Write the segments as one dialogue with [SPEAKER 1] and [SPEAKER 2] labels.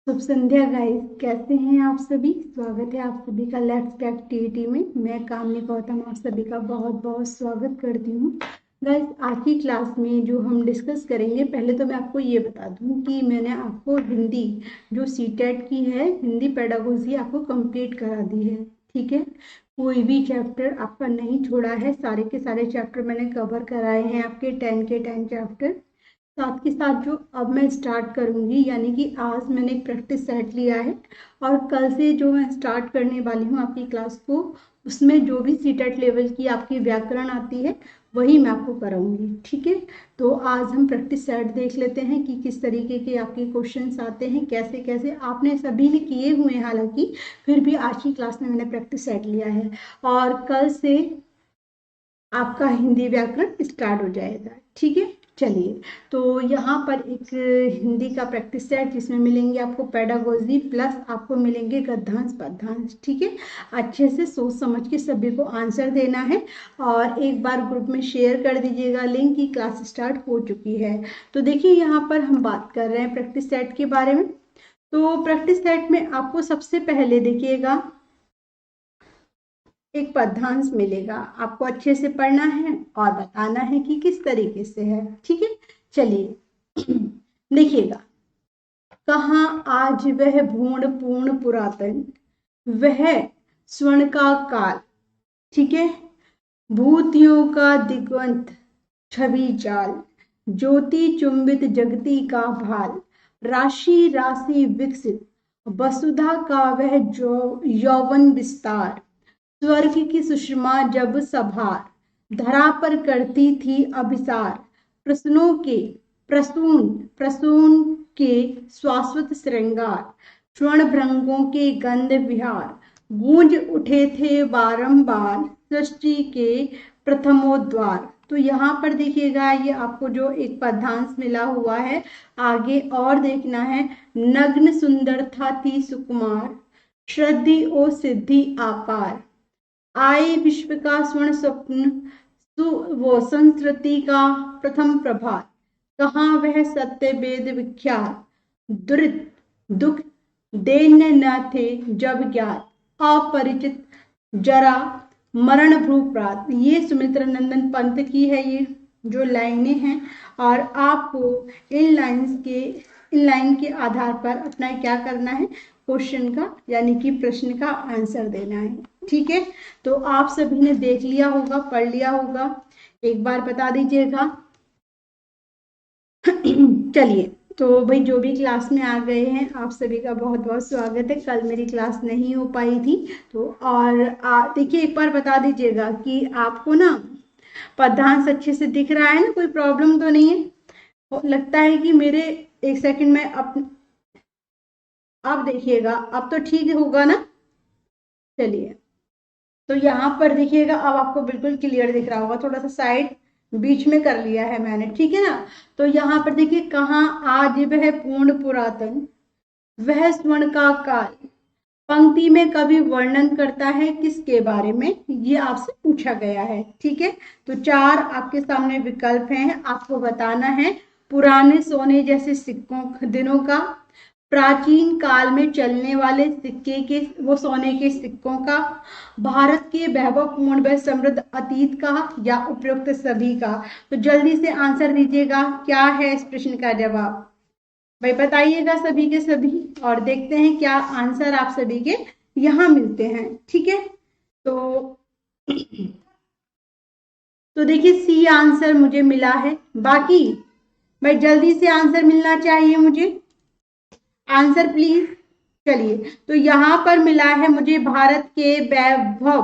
[SPEAKER 1] शुभ संध्या guys, कैसे हैं आप सभी। स्वागत है आप सभी का लेट्स के एक्टिविटी में। मैं कामनी गौतम आप सभी का बहुत बहुत स्वागत करती हूँ। गाइस, आज की क्लास में जो हम डिस्कस करेंगे, पहले तो मैं आपको ये बता दूँ कि मैंने आपको हिंदी जो सीटेट की है, हिंदी पेडागोजी आपको कंप्लीट करा दी है। ठीक है, कोई भी चैप्टर आपका नहीं छोड़ा है, सारे के सारे चैप्टर मैंने कवर कराए हैं, आपके 10 के 10 चैप्टर। साथ के साथ जो अब मैं स्टार्ट करूंगी, यानी कि आज मैंने एक प्रैक्टिस सेट लिया है और कल से जो मैं स्टार्ट करने वाली हूँ आपकी क्लास को, उसमें जो भी सीटेट लेवल की आपकी व्याकरण आती है वही मैं आपको कराऊंगी। ठीक है, तो आज हम प्रैक्टिस सेट देख लेते हैं कि किस तरीके के आपके क्वेश्चंस आते हैं, कैसे कैसे आपने सभी ने किए हुए हैं। हालांकि फिर भी आज की क्लास में मैंने प्रैक्टिस सेट लिया है और कल से आपका हिंदी व्याकरण स्टार्ट हो जाएगा। ठीक है, चलिए। तो यहाँ पर एक हिंदी का प्रैक्टिस सेट जिसमें मिलेंगे आपको पेडागोजी प्लस आपको मिलेंगे गद्यांश पद्यांश। ठीक है, अच्छे से सोच समझ के सभी को आंसर देना है और एक बार ग्रुप में शेयर कर दीजिएगा लिंक की क्लास स्टार्ट हो चुकी है। तो देखिए, यहाँ पर हम बात कर रहे हैं प्रैक्टिस सेट के बारे में। तो प्रैक्टिस सेट में आपको सबसे पहले देखिएगा एक पद्यांश मिलेगा, आपको अच्छे से पढ़ना है और बताना है कि किस तरीके से है। ठीक है, चलिए देखिएगा। कहाँ आज वह भूण पूर्ण पुरातन, वह स्वर्ण का काल। ठीक है, भूतियों का दिगंत छवि जाल, ज्योति चुंबित जगती का भाल, राशि राशि विकसित वसुधा का वह जो यौवन विस्तार, स्वर्ग की सुषमा जब सभार, धरा पर करती थी अभिसार, प्रश्नों के प्रसून प्रसून के शाश्वत श्रृंगार, स्वर्ण भृंगों के गंध विहार, गूंज उठे थे बारंबार सृष्टि के प्रथमोद्वार। तो यहाँ पर देखिएगा, ये आपको जो एक पद्यांश मिला हुआ है, आगे और देखना है। नग्न सुंदरता थी सुकुमार, श्रद्धि ओ सिद्धि आपार, आए विश्व का स्वर्ण स्वप्न वो संस्कृति का प्रथम प्रभात, कहाँ वह सत्य वेद विख्यात, दुरित दुख दैन्य न थे जब ज्ञात, अपरिचित जरा मरण भ्रूप्रात। ये सुमित्रा नंदन पंत की है ये जो लाइनें हैं, और आपको इन लाइन के आधार पर अपना क्या करना है, क्वेश्चन का यानी कि प्रश्न का आंसर देना है। ठीक है, तो आप सभी ने देख लिया होगा, पढ़ लिया होगा, एक बार बता दीजिएगा। चलिए, तो भाई जो भी क्लास में आ गए हैं आप सभी का बहुत बहुत स्वागत है। कल मेरी क्लास नहीं हो पाई थी, तो और देखिए, एक बार बता दीजिएगा कि आपको ना पद्यांश अच्छे से दिख रहा है ना, कोई प्रॉब्लम तो नहीं है। लगता है कि मेरे एक सेकंड में अब देखिएगा, अब तो ठीक होगा ना। चलिए, तो यहाँ पर देखिएगा, अब आपको बिल्कुल क्लियर दिख रहा होगा, थोड़ा सा साइड बीच में कर लिया है मैंने। ठीक है ना, तो यहाँ पर देखिए, कहाँ आज वह पूर्ण पुरातन, वह स्वर्ण का काल, पंक्ति में कवि वर्णन करता है किसके बारे में, ये आपसे पूछा गया है। ठीक है, तो चार आपके सामने विकल्प हैं, आपको बताना है पुराने सोने जैसे सिक्कों दिनों का, प्राचीन काल में चलने वाले सिक्के के वो सोने के सिक्कों का, भारत के वैभवपूर्ण व समृद्ध अतीत का, या उपयुक्त सभी का। तो जल्दी से आंसर दीजिएगा, क्या है इस प्रश्न का जवाब भाई, बताइएगा सभी के सभी, और देखते हैं क्या आंसर आप सभी के यहाँ मिलते हैं। ठीक है, तो देखिए, सी आंसर मुझे मिला है। बाकी भाई जल्दी से आंसर मिलना चाहिए मुझे, आंसर प्लीज। चलिए, तो यहाँ पर मिला है मुझे भारत के वैभव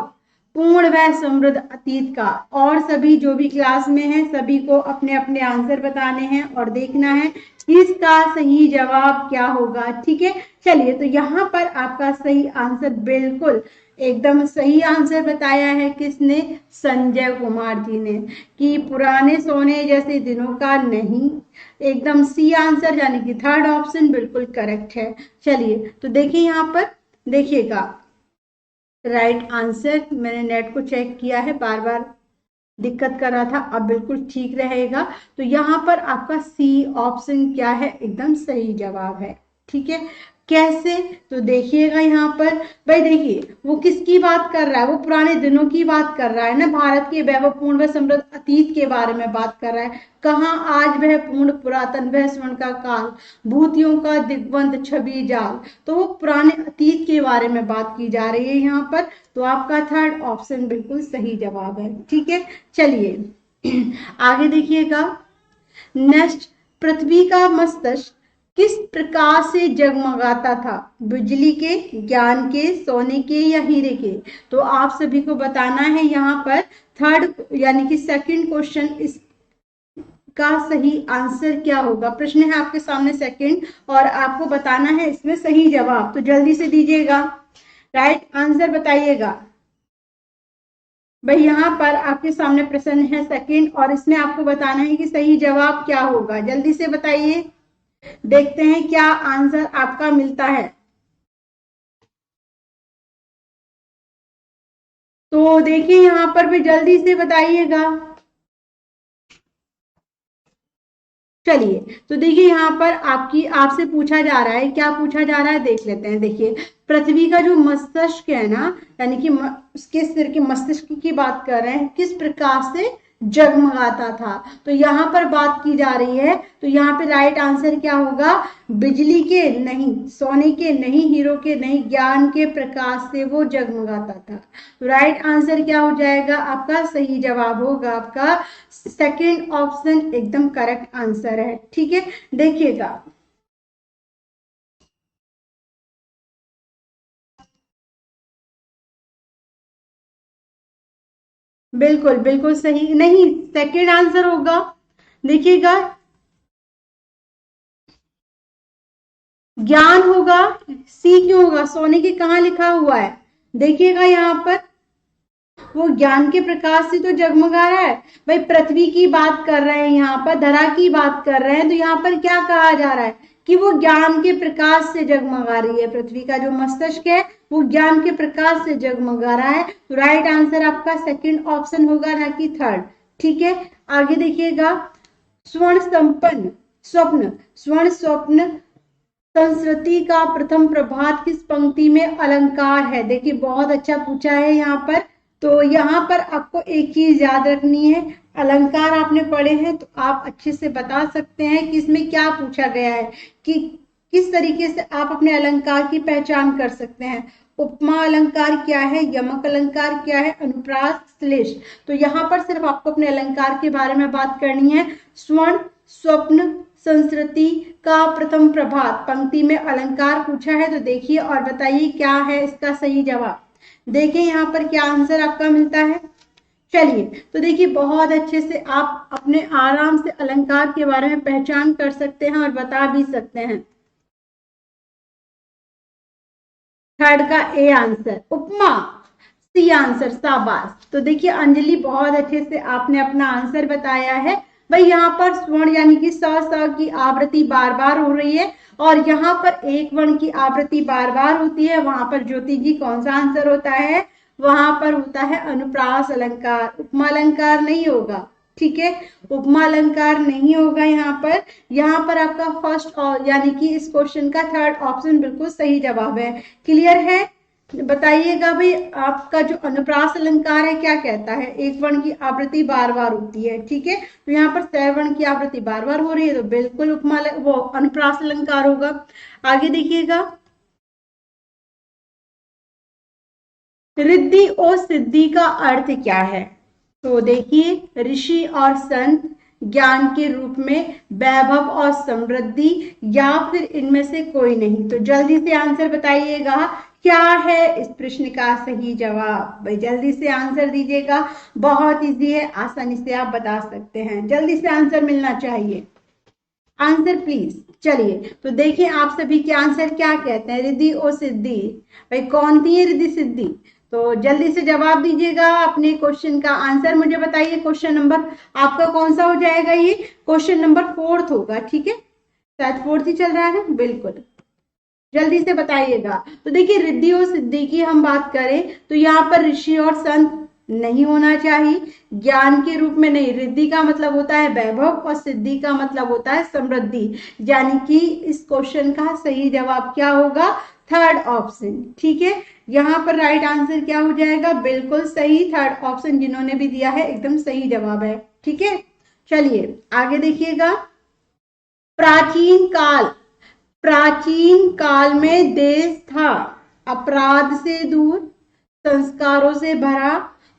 [SPEAKER 1] पूर्ण व समृद्ध अतीत का, और सभी जो भी क्लास में हैं सभी को अपने अपने आंसर बताने हैं और देखना है इसका सही जवाब क्या होगा। ठीक है, चलिए, तो यहाँ पर आपका सही आंसर बिल्कुल एकदम सही आंसर बताया है किसने, संजय कुमार जी ने, कि पुराने सोने जैसे दिनों का नहीं, एकदम सी आंसर यानी कि थर्ड ऑप्शन बिल्कुल करेक्ट है। चलिए, तो देखिए यहाँ पर देखिएगा, राइट आंसर, मैंने नेट को चेक किया है, बार बार दिक्कत कर रहा था, अब बिल्कुल ठीक रहेगा। तो यहाँ पर आपका सी ऑप्शन क्या है, एकदम सही जवाब है। ठीक है, कैसे? तो देखिएगा यहाँ पर, भाई देखिए वो किसकी बात कर रहा है, वो पुराने दिनों की बात कर रहा है ना, भारत के वैभवपूर्ण व समृद्ध अतीत के बारे में बात कर रहा है। कहाँ आज वह पूर्ण पुरातन वह स्वर्ण का काल, भूतियों का दिग्वंत छवि जाल, तो वो पुराने अतीत के बारे में बात की जा रही है यहाँ पर। तो आपका थर्ड ऑप्शन बिल्कुल सही जवाब है। ठीक है, चलिए आगे देखिएगा। नेक्स्ट, पृथ्वी का मस्तिष्क किस प्रकाश से जगमगाता था? बिजली के, ज्ञान के, सोने के या हीरे के? तो आप सभी को बताना है यहाँ पर थर्ड यानी कि सेकंड क्वेश्चन इसका सही आंसर क्या होगा। प्रश्न है आपके सामने सेकंड और आपको बताना है इसमें सही जवाब, तो जल्दी से दीजिएगा, राइट आंसर बताइएगा। भाई यहाँ पर आपके सामने प्रश्न है सेकंड और इसमें आपको बताना है कि सही जवाब क्या होगा, जल्दी से बताइए, देखते हैं क्या आंसर आपका मिलता है। तो देखिए यहाँ पर भी जल्दी से बताइएगा। चलिए तो देखिए यहाँ पर आपसे पूछा जा रहा है, क्या पूछा जा रहा है देख लेते हैं। देखिए पृथ्वी का जो मस्तिष्क है ना, यानी कि उसके सिर के मस्तिष्क की बात कर रहे हैं, किस प्रकार से जगमगाता था, तो यहाँ पर बात की जा रही है। तो यहाँ पे राइट आंसर क्या होगा? बिजली के नहीं, सोने के नहीं, हीरो के नहीं, ज्ञान के प्रकाश से वो जगमगाता था। तो राइट आंसर क्या हो जाएगा आपका? सही जवाब होगा आपका सेकेंड ऑप्शन, एकदम करेक्ट आंसर है। ठीक है, देखिएगा बिल्कुल बिल्कुल सही नहीं, सेकेंड आंसर होगा। देखिएगा ज्ञान होगा, सी क्यों होगा? सोने के कहाँ लिखा हुआ है? देखिएगा यहाँ पर वो ज्ञान के प्रकाश से तो जगमगा रहा है। भाई पृथ्वी की बात कर रहे हैं, यहाँ पर धरा की बात कर रहे हैं, तो यहाँ पर क्या कहा जा रहा है कि वो ज्ञान के प्रकाश से जगमगा रही है। पृथ्वी का जो मस्तिष्क है वो ज्ञान के प्रकाश से जगमगा रहा है। तो राइट आंसर आपका सेकंड ऑप्शन होगा, ना कि थर्ड। ठीक है, आगे देखिएगा। स्वर्ण संपन्न स्वप्न, स्वर्ण स्वप्न संस्कृति का प्रथम प्रभात किस पंक्ति में अलंकार है? देखिए बहुत अच्छा पूछा है यहाँ पर। तो यहाँ पर आपको एक चीज याद रखनी है, अलंकार आपने पढ़े हैं तो आप अच्छे से बता सकते हैं कि इसमें क्या पूछा गया है, कि किस तरीके से आप अपने अलंकार की पहचान कर सकते हैं। उपमा अलंकार क्या है, यमक अलंकार क्या है, अनुप्रास, श्लेष। तो यहाँ पर सिर्फ आपको अपने अलंकार के बारे में बात करनी है। स्वर्ण स्वप्न संस्कृति का प्रथम प्रभात पंक्ति में अलंकार पूछा है, तो देखिए और बताइए क्या है इसका सही जवाब। देखिए यहाँ पर क्या आंसर आपका मिलता है। चलिए तो देखिए बहुत अच्छे से आप अपने आराम से अलंकार के बारे में पहचान कर सकते हैं और बता भी सकते हैं। थर्ड का A answer, upma, C answer, शाबाश। तो देखिए अंजलि बहुत अच्छे से आपने अपना आंसर बताया है। भाई यहाँ पर स्वर्ण यानी कि स की आवृत्ति बार बार हो रही है और यहाँ पर एक वर्ण की आवृत्ति बार बार होती है। वहां पर ज्योति जी कौन सा आंसर होता है? वहां पर होता है अनुप्रास अलंकार, उपमा अलंकार नहीं होगा। ठीक है, उपमा अलंकार नहीं होगा यहाँ पर आपका फर्स्ट और यानी कि इस क्वेश्चन का थर्ड ऑप्शन बिल्कुल सही जवाब है। क्लियर है? बताइएगा भाई आपका जो अनुप्रास अलंकार है क्या कहता है? एक वर्ण की आवृत्ति बार बार होती है। ठीक है, तो यहाँ पर सवर्ण की आवृत्ति बार बार हो रही है, तो बिल्कुल उपमा वो अनुप्रास अलंकार होगा। आगे देखिएगा, रिद्धि और सिद्धि का अर्थ क्या है? तो देखिए ऋषि और संत, ज्ञान के रूप में, वैभव और समृद्धि, या फिर इनमें से कोई नहीं। तो जल्दी से आंसर बताइएगा क्या है इस प्रश्न का सही जवाब। भाई जल्दी से आंसर दीजिएगा, बहुत इजी है, आसानी से आप बता सकते हैं। जल्दी से आंसर मिलना चाहिए, आंसर प्लीज। चलिए तो देखिए आप सभी के आंसर क्या कहते हैं, रिद्धि और सिद्धि। भाई कौन थी रिद्धि सिद्धि? तो जल्दी से जवाब दीजिएगा, अपने क्वेश्चन का आंसर मुझे बताइए। क्वेश्चन नंबर आपका कौन सा हो जाएगा? ये क्वेश्चन नंबर 4 होगा। ठीक है, शायद 4 ही चल रहा है ना, बिल्कुल जल्दी से बताइएगा। तो देखिए रिद्धि और सिद्धि की हम बात करें तो यहाँ पर ऋषि और संत नहीं होना चाहिए। ज्ञान के रूप में नहीं, रिद्धि का मतलब होता है वैभव और सिद्धि का मतलब होता है समृद्धि, यानी कि इस क्वेश्चन का सही जवाब क्या होगा, थर्ड ऑप्शन। ठीक है, यहाँ पर राइट आंसर क्या हो जाएगा, बिल्कुल सही, थर्ड ऑप्शन जिन्होंने भी दिया है एकदम सही जवाब है। ठीक है, चलिए आगे देखिएगा। प्राचीन काल, प्राचीन काल में देश था अपराध से दूर, संस्कारों से भरा,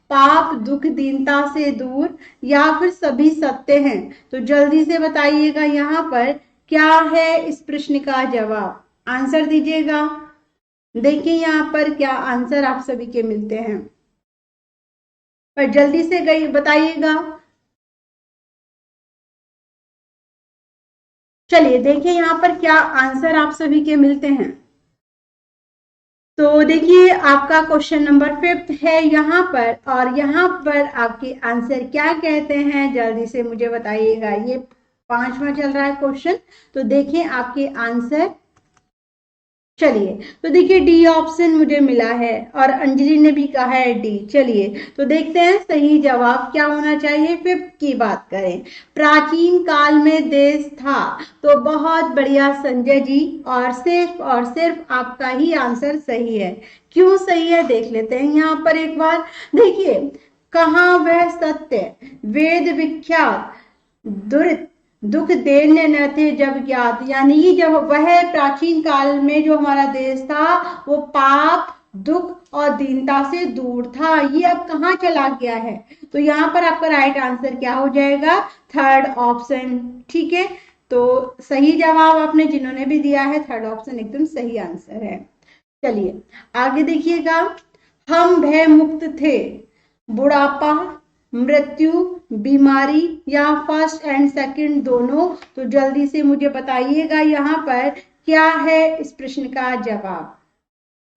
[SPEAKER 1] पाप दुख दीनता से दूर, या फिर सभी सत्य हैं। तो जल्दी से बताइएगा यहाँ पर क्या है इस प्रश्न का जवाब, आंसर दीजिएगा। देखिए यहाँ पर क्या आंसर आप सभी के मिलते हैं, पर जल्दी से गई बताइएगा। चलिए देखिए यहाँ पर क्या आंसर आप सभी के मिलते हैं। तो देखिए आपका क्वेश्चन नंबर 5 है यहाँ पर, और यहाँ पर आपके आंसर क्या कहते हैं जल्दी से मुझे बताइएगा। ये 5वां चल रहा है क्वेश्चन, तो देखिए आपके आंसर। चलिए तो देखिए डी ऑप्शन मुझे मिला है और अंजलि ने भी कहा है डी। चलिए तो देखते हैं सही जवाब क्या होना चाहिए। 5 की बात करें, प्राचीन काल में देश था, तो बहुत बढ़िया संजय जी, और सिर्फ आपका ही आंसर सही है। क्यों सही है देख लेते हैं यहाँ पर एक बार। देखिए, कहाँ वह सत्य वेद विख्यात दुख दैन्य न थे जब ज्ञात, यानी जब वह प्राचीन काल में जो हमारा देश था वो पाप दुख और दीनता से दूर था, ये अब कहाँ चला गया है। तो यहाँ पर आपका राइट आंसर क्या हो जाएगा, थर्ड ऑप्शन। ठीक है, तो सही जवाब आपने जिन्होंने भी दिया है थर्ड ऑप्शन एकदम सही आंसर है। चलिए आगे देखिएगा। हम भय मुक्त थे, बुढ़ापा मृत्यु बीमारी या फर्स्ट एंड सेकंड दोनों। तो जल्दी से मुझे बताइएगा यहाँ पर क्या है इस प्रश्न का जवाब।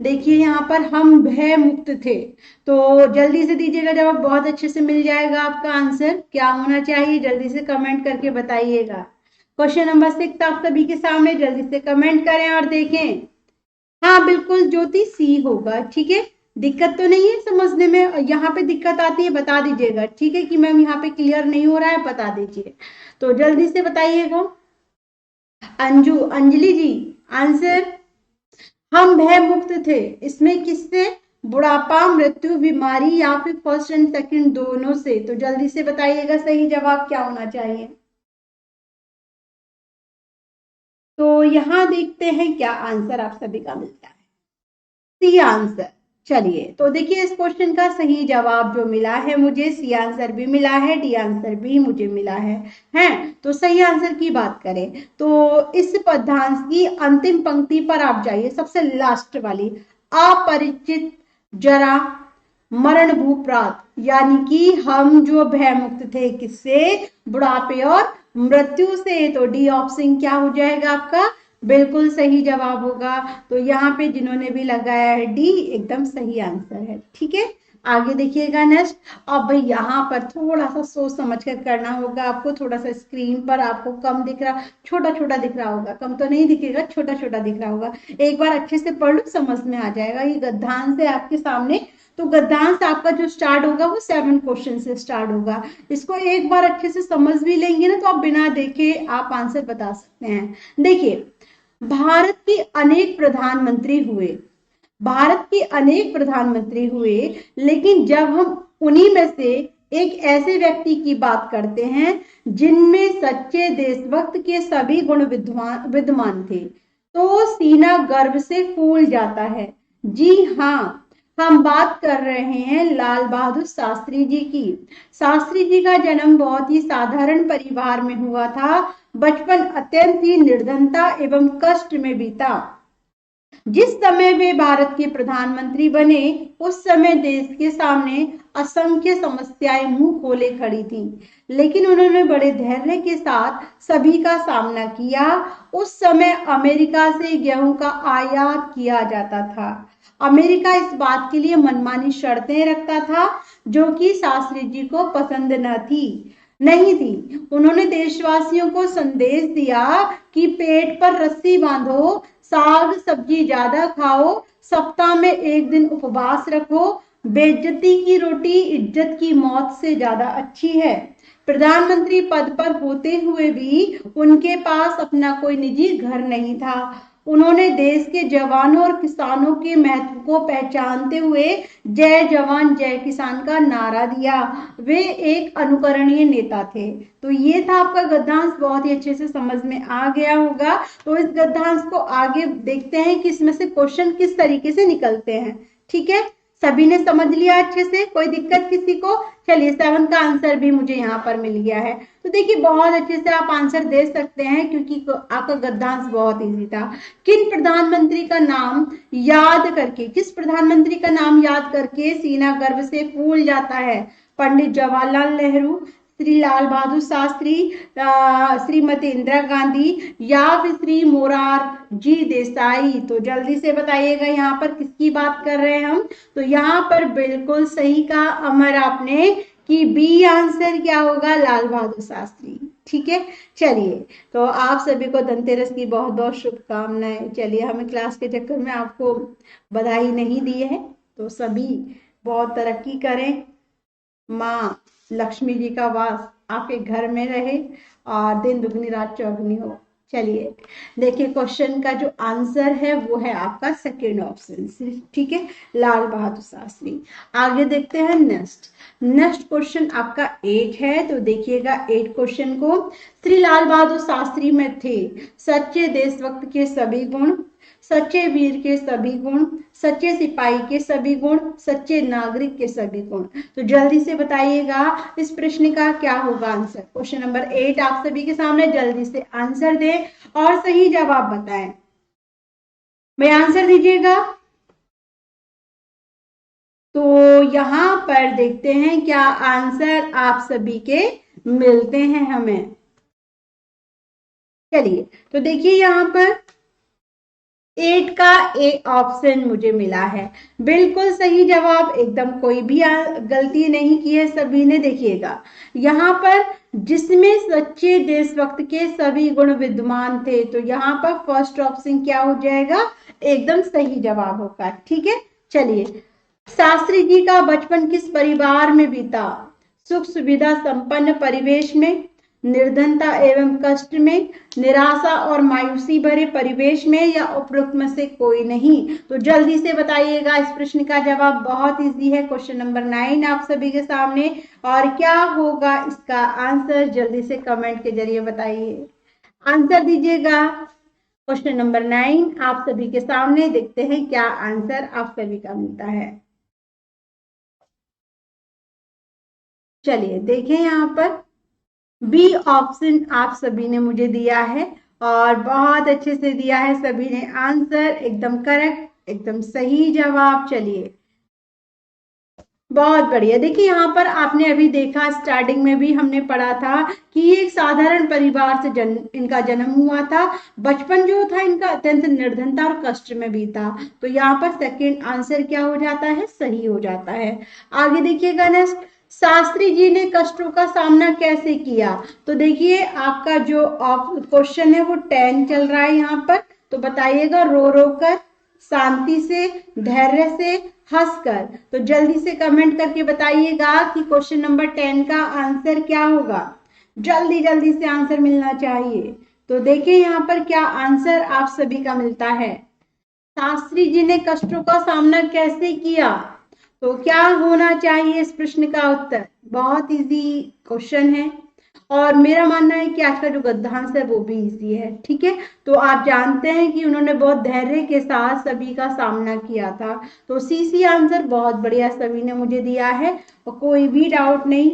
[SPEAKER 1] देखिए यहाँ पर हम भय मुक्त थे, तो जल्दी से दीजिएगा जवाब, बहुत अच्छे से मिल जाएगा आपका आंसर। क्या होना चाहिए जल्दी से कमेंट करके बताइएगा। क्वेश्चन नंबर 6 आप सभी के सामने, जल्दी से कमेंट करें और देखें। हाँ बिल्कुल ज्योति सी होगा। ठीक है, दिक्कत तो नहीं है समझने में, यहाँ पे दिक्कत आती है बता दीजिएगा। ठीक है कि मैम यहाँ पे क्लियर नहीं हो रहा है बता दीजिए, तो जल्दी से बताइएगा। अंजू अंजलि जी आंसर, हम भय मुक्त थे, इसमें किससे, बुढ़ापा मृत्यु बीमारी या फिर फर्स्ट एंड सेकंड दोनों से। तो जल्दी से बताइएगा सही जवाब क्या होना चाहिए। तो यहाँ देखते हैं क्या आंसर आप सभी का मिलता है, सी आंसर। चलिए तो देखिए इस क्वेश्चन का सही जवाब जो मिला है मुझे, सी आंसर भी मिला है, डी आंसर भी मुझे मिला है। तो सही आंसर की बात करें तो इस पद्यांश की अंतिम पंक्ति पर आप जाइए, सबसे लास्ट वाली, अपरिचित जरा मरण भूप्रात, यानी कि हम जो भय मुक्त थे किससे, बुढ़ापे और मृत्यु से। तो डी ऑप्शन क्या हो जाएगा आपका, बिल्कुल सही जवाब होगा। तो यहाँ पे जिन्होंने भी लगाया है डी एकदम सही आंसर है। ठीक है, आगे देखिएगा नेक्स्ट। अब भाई यहाँ पर थोड़ा सा सोच समझ कर करना होगा आपको, थोड़ा सा स्क्रीन पर आपको कम दिख रहा, छोटा छोटा दिख रहा होगा, कम तो नहीं दिखेगा, छोटा छोटा दिख रहा होगा। एक बार अच्छे से पढ़ लो समझ में आ जाएगा। ये गद्यांश है आपके सामने, तो गद्यांश आपका जो स्टार्ट होगा वो 7 क्वेश्चन से स्टार्ट होगा। इसको एक बार अच्छे से समझ भी लेंगे ना तो आप बिना देखे आप आंसर बता सकते हैं। देखिए, भारत के अनेक प्रधानमंत्री हुए, भारत के अनेक प्रधानमंत्री हुए, लेकिन जब हम उन्हीं में से एक ऐसे व्यक्ति की बात करते हैं जिनमें सच्चे देशभक्त के सभी गुण विद्यमान थे, तो सीना गर्व से फूल जाता है। जी हाँ, हम बात कर रहे हैं लाल बहादुर शास्त्री जी की। शास्त्री जी का जन्म बहुत ही साधारण परिवार में हुआ था। बचपन अत्यंत ही निर्धनता एवं कष्ट में बीता। जिस समय वे भारत के प्रधानमंत्री बने उस समय देश के सामने असंख्य समस्याएं मुंह खोले खड़ी थीं, लेकिन उन्होंने बड़े धैर्य के साथ सभी का सामना किया। उस समय अमेरिका से गेहूं का आयात किया जाता था। अमेरिका इस बात के लिए मनमानी शर्तें रखता था जो कि शास्त्री जी को पसंद नहीं थी। उन्होंने देशवासियों को संदेश दिया कि पेट पर रस्सी बांधो, साग सब्जी ज्यादा खाओ, सप्ताह में एक दिन उपवास रखो, बेइज्जती की रोटी इज्जत की मौत से ज्यादा अच्छी है। प्रधानमंत्री पद पर होते हुए भी उनके पास अपना कोई निजी घर नहीं था। उन्होंने देश के जवानों और किसानों के महत्व को पहचानते हुए जय जवान जय किसान का नारा दिया। वे एक अनुकरणीय नेता थे। तो ये था आपका गद्यांश, बहुत ही अच्छे से समझ में आ गया होगा। तो इस गद्यांश को आगे देखते हैं कि इसमें से क्वेश्चन किस तरीके से निकलते हैं। ठीक है, सभी ने समझ लिया अच्छे से, कोई दिक्कत किसी को? चलिए 7 का आंसर भी मुझे यहाँ पर मिल गया है। तो देखिए बहुत अच्छे से आप आंसर दे सकते हैं क्योंकि आपका गद्यांश बहुत इजी था। किन प्रधानमंत्री का नाम याद करके, किस प्रधानमंत्री का नाम याद करके सीना गर्व से फूल जाता है? पंडित जवाहरलाल नेहरू, श्री लाल बहादुर शास्त्री, श्रीमती इंदिरा गांधी या फिर श्री मोरारजी देसाई। तो जल्दी से बताइएगा यहाँ पर किसकी बात कर रहे हैं हम। तो यहाँ पर बिल्कुल सही कहा अमर आपने कि बी आंसर क्या होगा, लाल बहादुर शास्त्री। ठीक है, चलिए तो आप सभी को धनतेरस की बहुत बहुत शुभकामनाएं। चलिए हमें क्लास के चक्कर में आपको बधाई नहीं दी है, तो सभी बहुत तरक्की करें, माँ लक्ष्मी जी का वास आपके घर में रहे और दिन दुगनी रात चौगुनी हो। चलिए देखिए क्वेश्चन का जो आंसर है वो है आपका सेकेंड ऑप्शन से। ठीक है, लाल बहादुर शास्त्री। आगे देखते हैं नेक्स्ट क्वेश्चन आपका 8 है। तो देखिएगा 8 क्वेश्चन को, श्री लाल बहादुर शास्त्री में थे सच्चे देशभक्त के सभी गुण, सच्चे वीर के सभी गुण, सच्चे सिपाही के सभी गुण, सच्चे नागरिक के सभी गुण। तो जल्दी से बताइएगा इस प्रश्न का क्या होगा आंसर। क्वेश्चन नंबर 8 आप सभी के सामने, जल्दी से आंसर दें और सही जवाब बताएं। मैं आंसर दीजिएगा। तो यहां पर देखते हैं क्या आंसर आप सभी के मिलते हैं हमें। चलिए तो देखिए यहां पर 8 का ए ऑप्शन मुझे मिला है, बिल्कुल सही जवाब, एकदम कोई भी गलती नहीं की है सभी ने। देखिएगा यहाँ पर जिसमें सच्चे देशभक्त के सभी गुण विद्यमान थे, तो यहाँ पर फर्स्ट ऑप्शन क्या हो जाएगा, एकदम सही जवाब होगा। ठीक है, चलिए शास्त्री जी का बचपन किस परिवार में बीता? सुख सुविधा संपन्न परिवेश में, निर्धनता एवं कष्ट में, निराशा और मायूसी भरे परिवेश में, या उपरोक्त में से कोई नहीं। तो जल्दी से बताइएगा इस प्रश्न का जवाब, बहुत इजी है। क्वेश्चन नंबर 9 आप सभी के सामने, और क्या होगा इसका आंसर, जल्दी से कमेंट के जरिए बताइए, आंसर दीजिएगा। क्वेश्चन नंबर 9 आप सभी के सामने, देखते हैं क्या आंसर आप सभी का मिलता है। चलिए देखें यहाँ पर बी ऑप्शन आप सभी ने मुझे दिया है और बहुत अच्छे से दिया है सभी ने आंसर, एकदम करेक्ट, एकदम सही जवाब। चलिए बहुत बढ़िया। देखिए यहाँ पर आपने अभी देखा, स्टार्टिंग में भी हमने पढ़ा था कि ये एक साधारण परिवार से इनका जन्म हुआ था। बचपन जो था इनका अत्यंत निर्धनता और कष्ट में भी था। तो यहाँ पर सेकंड आंसर क्या हो जाता है, सही हो जाता है। आगे देखिएगा नेक्स्ट, शास्त्री जी ने कष्टों का सामना कैसे किया? तो देखिए आपका जो क्वेश्चन है वो 10 चल रहा है यहाँ पर। तो बताइएगा रो रो कर, शांति से, धैर्य से, हंसकर। तो जल्दी से कमेंट करके बताइएगा कि क्वेश्चन नंबर 10 का आंसर क्या होगा। जल्दी जल्दी से आंसर मिलना चाहिए। तो देखिए यहाँ पर क्या आंसर आप सभी का मिलता है। शास्त्री जी ने कष्टों का सामना कैसे किया? तो क्या होना चाहिए इस प्रश्न का उत्तर? बहुत इजी क्वेश्चन है और मेरा मानना है कि आज का जो गद्यांश है वो भी इजी है। ठीक है, तो आप जानते हैं कि उन्होंने बहुत धैर्य के साथ सभी का सामना किया था। तो सी आंसर बहुत बढ़िया सभी ने मुझे दिया है और कोई भी डाउट नहीं।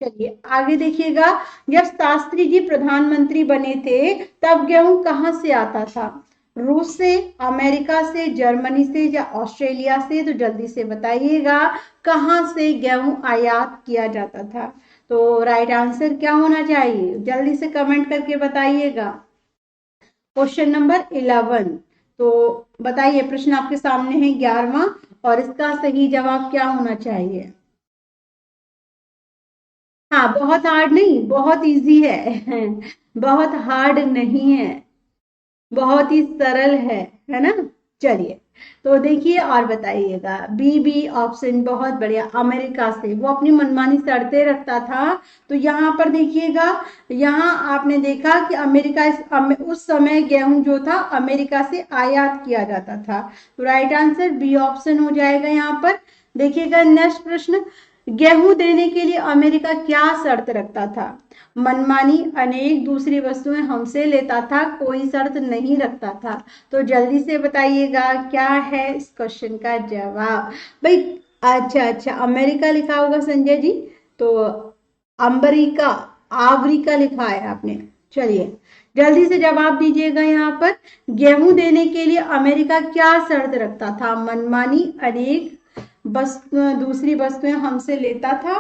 [SPEAKER 1] चलिए आगे देखिएगा, जब शास्त्री जी प्रधानमंत्री बने थे तब गेहूं कहाँ से आता था? रूस से, अमेरिका से, जर्मनी से, या ऑस्ट्रेलिया से? तो जल्दी से बताइएगा कहाँ से गेहूं आयात किया जाता था। तो राइट आंसर क्या होना चाहिए, जल्दी से कमेंट करके बताइएगा। क्वेश्चन नंबर 11, तो बताइए प्रश्न आपके सामने है 11वां, और इसका सही जवाब क्या होना चाहिए। हाँ बहुत हार्ड नहीं, बहुत इजी है बहुत हार्ड नहीं है, बहुत ही सरल है ना। चलिए, तो देखिए और बताइएगा। बी ऑप्शन बहुत बढ़िया, अमेरिका से। वो अपनी मनमानी शर्तें रखता था। तो यहाँ पर देखिएगा, यहाँ आपने देखा कि अमेरिका उस समय गेहूं जो था अमेरिका से आयात किया जाता था। तो राइट आंसर बी ऑप्शन हो जाएगा यहाँ पर। देखिएगा नेक्स्ट प्रश्न, गेहूं देने के लिए अमेरिका क्या शर्त रखता था? मनमानी अनेक दूसरी वस्तुएं हमसे लेता था, कोई शर्त नहीं रखता था। तो जल्दी से बताइएगा क्या है इस क्वेश्चन का जवाब भाई। अच्छा अच्छा, अमेरिका लिखा होगा संजय जी, तो अम्बरिका, आवरिका लिखा है आपने। चलिए जल्दी से जवाब दीजिएगा। यहाँ पर गेहूं देने के लिए अमेरिका क्या शर्त रखता था? मनमानी अनेक दूसरी वस्तुएं हमसे लेता था,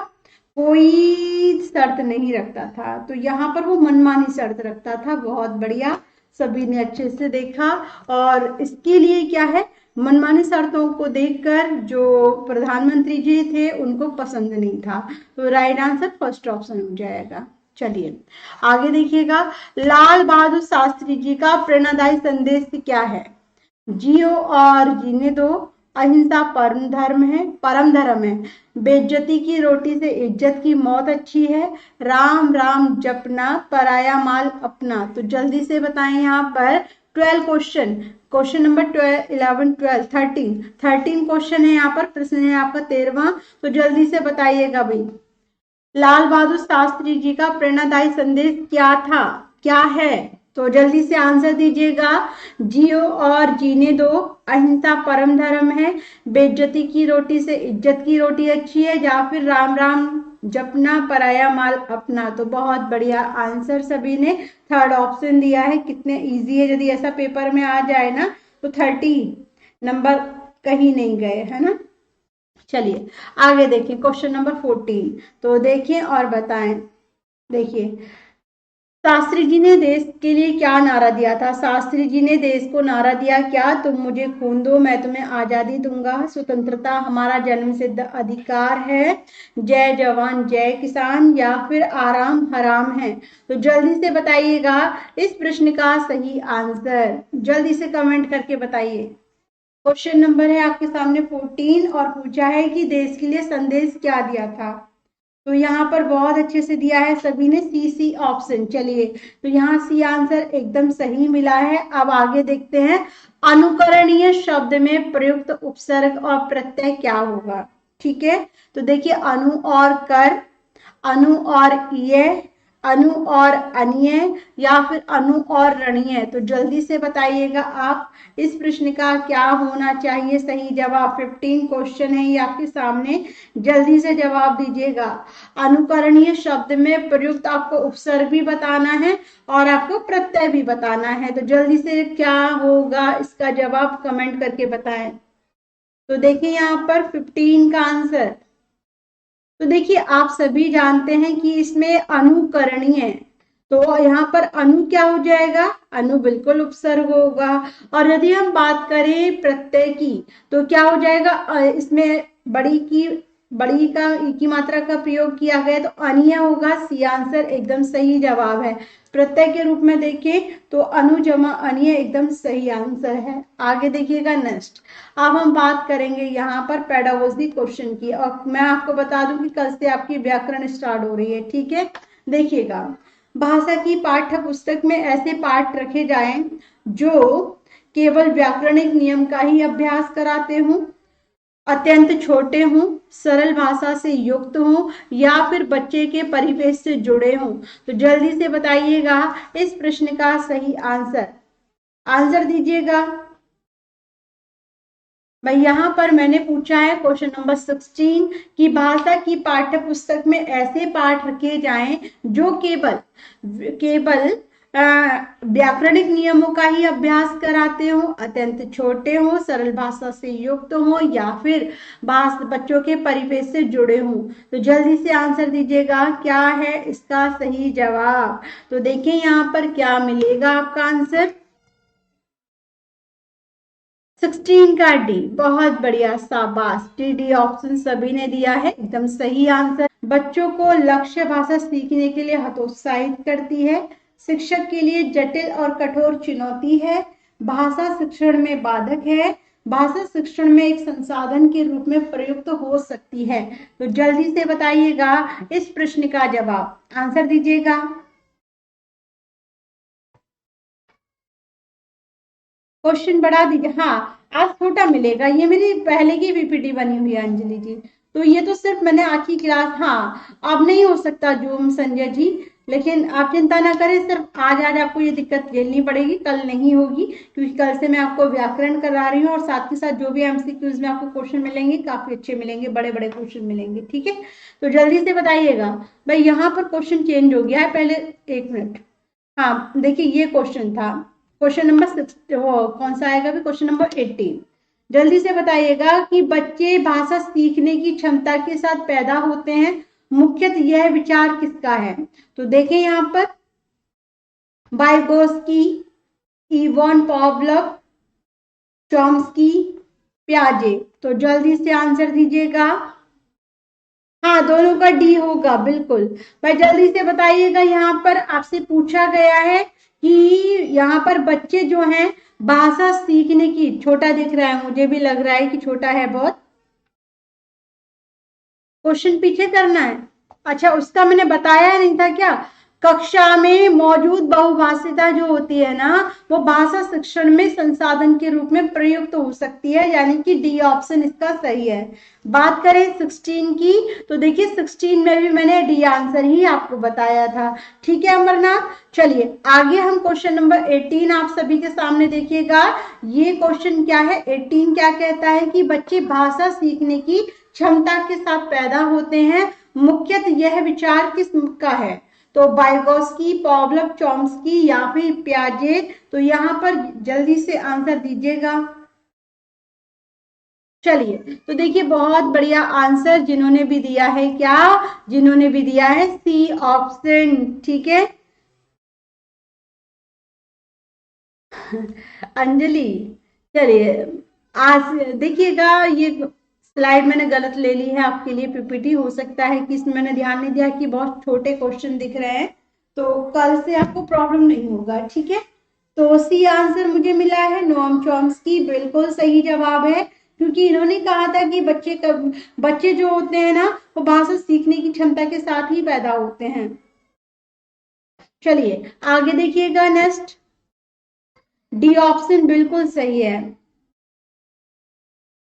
[SPEAKER 1] कोई शर्त नहीं रखता था। तो यहाँ पर वो मनमानी शर्त रखता था। बहुत बढ़िया, सभी ने अच्छे से देखा। और इसके लिए क्या है, मनमानी शर्तों को देखकर जो प्रधानमंत्री जी थे उनको पसंद नहीं था। तो राइट आंसर फर्स्ट ऑप्शन हो जाएगा। चलिए आगे देखिएगा, लाल बहादुर शास्त्री जी का प्रेरणादायी संदेश क्या है? जियो और जीने दो, अहिंसा परम धर्म है, बेइज्जती की रोटी से इज्जत की मौत अच्छी है, राम राम जपना, पराया माल अपना। तो जल्दी से बताएं यहाँ पर 12 क्वेश्चन, क्वेश्चन नंबर 12, 11, 12, 13 क्वेश्चन है यहाँ पर, प्रश्न है आपका 13वां। तो जल्दी से बताइएगा भाई, लाल बहादुर शास्त्री जी का प्रेरणादायी संदेश क्या था, क्या है? तो जल्दी से आंसर दीजिएगा। जियो और जीने दो, अहिंसा परम धर्म है, बेइज्जती की रोटी से इज्जत की रोटी अच्छी है, या फिर राम राम जपना, पराया माल अपना। तो बहुत बढ़िया आंसर सभी ने थर्ड ऑप्शन दिया है। कितने इजी है, यदि ऐसा पेपर में आ जाए ना तो 30 नंबर कहीं नहीं गए, है ना। चलिए आगे देखिए, क्वेश्चन नंबर 14। तो देखिए और बताएं। देखिए, शास्त्री जी ने देश के लिए क्या नारा दिया था? शास्त्री जी ने देश को नारा दिया क्या? तुम मुझे खून दो, मैं तुम्हें आजादी दूंगा, स्वतंत्रता हमारा जन्मसिद्ध अधिकार है, जय जवान जय किसान, या फिर आराम हराम है। तो जल्दी से बताइएगा इस प्रश्न का सही आंसर, जल्दी से कमेंट करके बताइए। क्वेश्चन नंबर है आपके सामने 14 और पूछा है कि देश के लिए संदेश क्या दिया था। तो यहाँ पर बहुत अच्छे से दिया है सभी ने, सी ऑप्शन। चलिए, तो यहाँ सी आंसर एकदम सही मिला है। अब आगे देखते हैं, अनुकरणीय शब्द में प्रयुक्त उपसर्ग और प्रत्यय क्या होगा? ठीक है, तो देखिए, अनु और कर, अनु और ये, अनु और अन्य, या फिर अनु और रणीय। तो जल्दी से बताइएगा आप इस प्रश्न का क्या होना चाहिए सही जवाब। 15 क्वेश्चन है ये आपके सामने, जल्दी से जवाब दीजिएगा। अनुकरणीय शब्द में प्रयुक्त आपको उपसर्ग भी बताना है और आपको प्रत्यय भी बताना है। तो जल्दी से क्या होगा इसका जवाब कमेंट करके बताएं। तो देखिए यहाँ पर 15 का आंसर, तो देखिए आप सभी जानते हैं कि इसमें अनुकरणीय है, तो यहाँ पर अनु क्या हो जाएगा? अनु बिल्कुल उपसर्ग होगा। और यदि हम बात करें प्रत्यय की, तो क्या हो जाएगा? इसमें बड़ी का ई की मात्रा का प्रयोग किया गया, तो अनिय होगा। सी आंसर एकदम सही जवाब है। प्रत्यय के रूप में देखें तो अनु जमा अनिय एकदम सही आंसर है। आगे देखिएगा नेक्स्ट, अब हम बात करेंगे यहाँ पर पेडागोजी क्वेश्चन की। और मैं आपको बता दूं कि कल से आपकी व्याकरण स्टार्ट हो रही है, ठीक है। देखिएगा, भाषा की पाठ्य पुस्तक में ऐसे पाठ रखे जाएं जो केवल व्याकरणिक नियम का ही अभ्यास कराते हों, अत्यंत छोटे हों, सरल भाषा से युक्त हों, या फिर बच्चे के परिवेश से जुड़े हों। तो जल्दी से बताइएगा इस प्रश्न का सही आंसर, आंसर दीजिएगा भाई। यहाँ पर मैंने पूछा है क्वेश्चन नंबर 16 कि भाषा की पाठ्य पुस्तक में ऐसे पाठ रखे जाएं जो केवल व्याकरणिक नियमों का ही अभ्यास कराते हो, अत्यंत छोटे हो, सरल भाषा से युक्त हो, या फिर बच्चों के परिवेश से जुड़े हो। तो जल्दी से आंसर दीजिएगा क्या है इसका सही जवाब। तो देखिए यहाँ पर क्या मिलेगा आपका आंसर, 16 का डी। बहुत बढ़िया, शाबाश, डी ऑप्शन सभी ने दिया है, एकदम सही आंसर। बच्चों को लक्ष्य भाषा सीखने के लिए हतोत्साहित करती है, शिक्षक के लिए जटिल और कठोर चुनौती है, भाषा शिक्षण में बाधक है, भाषा शिक्षण में एक संसाधन के रूप में प्रयुक्त हो सकती है। तो जल्दी से बताइएगा इस प्रश्न का जवाब, आंसर दीजिएगा। क्वेश्चन बढ़ा दीजिए। हाँ, आज छोटा मिलेगा, ये मेरी पहले की पीपीटी बनी हुई है अंजलि जी, तो ये तो सिर्फ मैंने आज की क्लास, हाँ अब नहीं हो सकता जूम संजय जी, लेकिन आप चिंता ना करें, सिर्फ आज आपको ये दिक्कत झेलनी पड़ेगी, कल नहीं होगी, क्योंकि कल से मैं आपको व्याकरण करा रही हूँ और साथ के साथ जो भी एमसीक्यूज में आपको क्वेश्चन मिलेंगे काफी अच्छे मिलेंगे, बड़े बड़े क्वेश्चन मिलेंगे, ठीक है। तो जल्दी से बताइएगा भाई, यहाँ पर क्वेश्चन चेंज हो गया है, पहले 1 मिनट। हाँ देखिए, ये क्वेश्चन था, क्वेश्चन नंबर 6, वो कौन सा आएगा भी, क्वेश्चन नंबर 18। जल्दी से बताइएगा कि बच्चे भाषा सीखने की क्षमता के साथ पैदा होते हैं, मुख्यतः यह विचार किसका है। तो देखें यहाँ पर, वाइगोस्की, इवान पावलोव, चॉम्स्की, पियाजे। तो जल्दी से आंसर दीजिएगा। हाँ दोनों का डी होगा, बिल्कुल भाई, जल्दी से बताइएगा। यहाँ पर आपसे पूछा गया है कि यहाँ पर बच्चे जो हैं भाषा सीखने की, छोटा दिख रहा है, मुझे भी लग रहा है कि छोटा है बहुत, क्वेश्चन पीछे करना है। अच्छा, उसका मैंने बताया नहीं था क्या, कक्षा में मौजूद बहुभाषिता जो होती है ना, वो भाषा शिक्षण में संसाधन के रूप में प्रयुक्त हो सकती है, यानी कि डी ऑप्शन इसका सही है। बात करें 16 की, तो देखिए 16 में भी मैंने डी आंसर ही आपको बताया था, ठीक है अमरनाथ। चलिए आगे हम क्वेश्चन नंबर 18 आप सभी के सामने देखिएगा। ये क्वेश्चन क्या है, 18 क्या कहता है कि बच्चे भाषा सीखने की क्षमता के साथ पैदा होते हैं, मुख्यतः यह विचार किस का है। तो वाइगोस्की, पावलोव, चॉम्स्की या फिर पियाजे। तो यहाँ पर जल्दी से आंसर दीजिएगा। चलिए, तो देखिए बहुत बढ़िया आंसर जिन्होंने भी दिया है, क्या जिन्होंने भी दिया है सी ऑप्शन, ठीक है अंजलि। चलिए आज देखिएगा, ये स्लाइड मैंने गलत ले ली है आपके लिए पीपीटी, हो सकता है कि इसमें मैंने ध्यान नहीं दिया कि बहुत छोटे क्वेश्चन दिख रहे हैं, तो कल से आपको प्रॉब्लम नहीं होगा, ठीक है। तो सी आंसर मुझे मिला है, नोम चॉम्स्की बिल्कुल सही जवाब है, क्योंकि इन्होंने कहा था कि बच्चे जो होते हैं ना, वो भाषा सीखने की क्षमता के साथ ही पैदा होते हैं। चलिए आगे देखिएगा, नेक्स्ट डी ऑप्शन बिल्कुल सही है,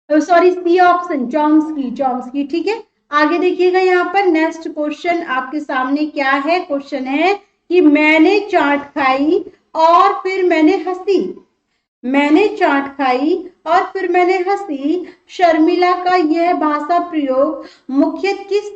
[SPEAKER 1] सॉरी सी ऑप्शन चॉम्स्की, ठीक है। आगे देखिएगा, यहाँ पर नेक्स्ट क्वेश्चन आपके सामने क्या है, क्वेश्चन है कि मैंने चाट खाई और फिर मैंने हंसी, मैंने चाट खाई और फिर मैंने हंसी, शर्मिला का यह भाषा प्रयोग मुख्य किस